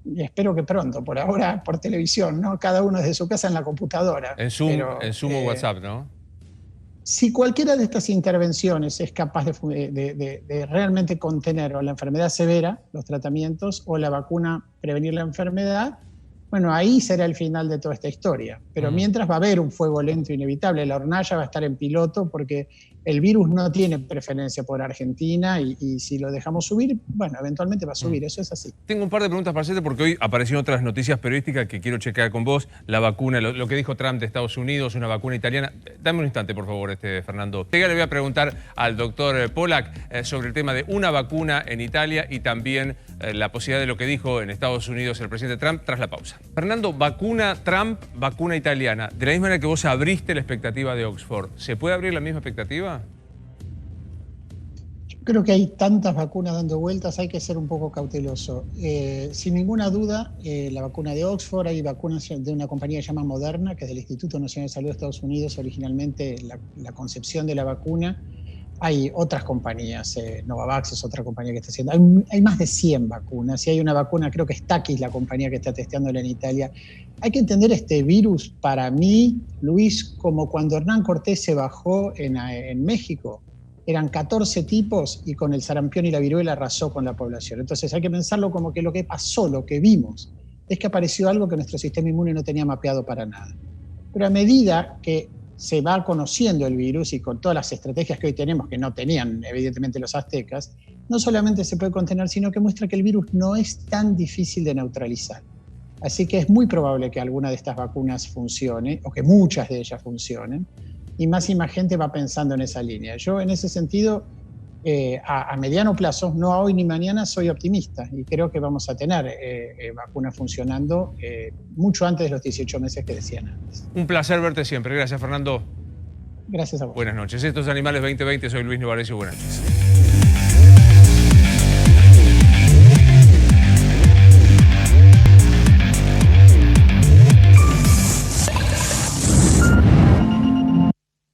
[SPEAKER 4] Y espero que pronto, por ahora por televisión, ¿no? Cada uno desde su casa en la computadora.
[SPEAKER 1] En Zoom, en Zoom o WhatsApp, ¿no?
[SPEAKER 4] Si cualquiera de estas intervenciones es capaz de realmente contener o la enfermedad severa, los tratamientos, o la vacuna prevenir la enfermedad, bueno, ahí será el final de toda esta historia. Pero mientras va a haber un fuego lento inevitable, la hornalla va a estar en piloto porque el virus no tiene preferencia por Argentina y si lo dejamos subir, bueno, eventualmente va a subir, eso es así.
[SPEAKER 1] Tengo un par de preguntas para hacerte porque hoy aparecieron otras noticias periodísticas que quiero checar con vos. La vacuna, lo que dijo Trump de Estados Unidos, una vacuna italiana. Dame un instante, por favor, Fernando. Le voy a preguntar al doctor Pollack sobre el tema de una vacuna en Italia y también la posibilidad de lo que dijo en Estados Unidos el presidente Trump tras la pausa. Fernando, vacuna Trump, vacuna italiana. De la misma manera que vos abriste la expectativa de Oxford, ¿se puede abrir la misma expectativa?
[SPEAKER 4] Yo creo que hay tantas vacunas dando vueltas, hay que ser un poco cauteloso. Sin ninguna duda, la vacuna de Oxford, hay vacunas de una compañía que se llama Moderna, que es del Instituto Nacional de Salud de Estados Unidos, originalmente la concepción de la vacuna. Hay otras compañías, Novavax es otra compañía que está haciendo. Hay más de 100 vacunas y hay una vacuna, creo que es Takis, la compañía que está testeándola en Italia. Hay que entender este virus, para mí, Luis, como cuando Hernán Cortés se bajó en México. Eran 14 tipos y con el sarampión y la viruela arrasó con la población. Entonces hay que pensarlo como que lo que pasó, lo que vimos, es que apareció algo que nuestro sistema inmune no tenía mapeado para nada. Pero a medida que se va conociendo el virus y con todas las estrategias que hoy tenemos, que no tenían evidentemente los aztecas, no solamente se puede contener, sino que muestra que el virus no es tan difícil de neutralizar. Así que es muy probable que alguna de estas vacunas funcione, o que muchas de ellas funcionen, y más gente va pensando en esa línea. Yo en ese sentido, a mediano plazo, no a hoy ni mañana, soy optimista y creo que vamos a tener vacunas funcionando mucho antes de los 18 meses que decían antes.
[SPEAKER 1] Un placer verte siempre. Gracias, Fernando.
[SPEAKER 4] Gracias a vos.
[SPEAKER 1] Buenas noches. Esto es Animales 2020. Soy Luis Novarecio. Buenas noches.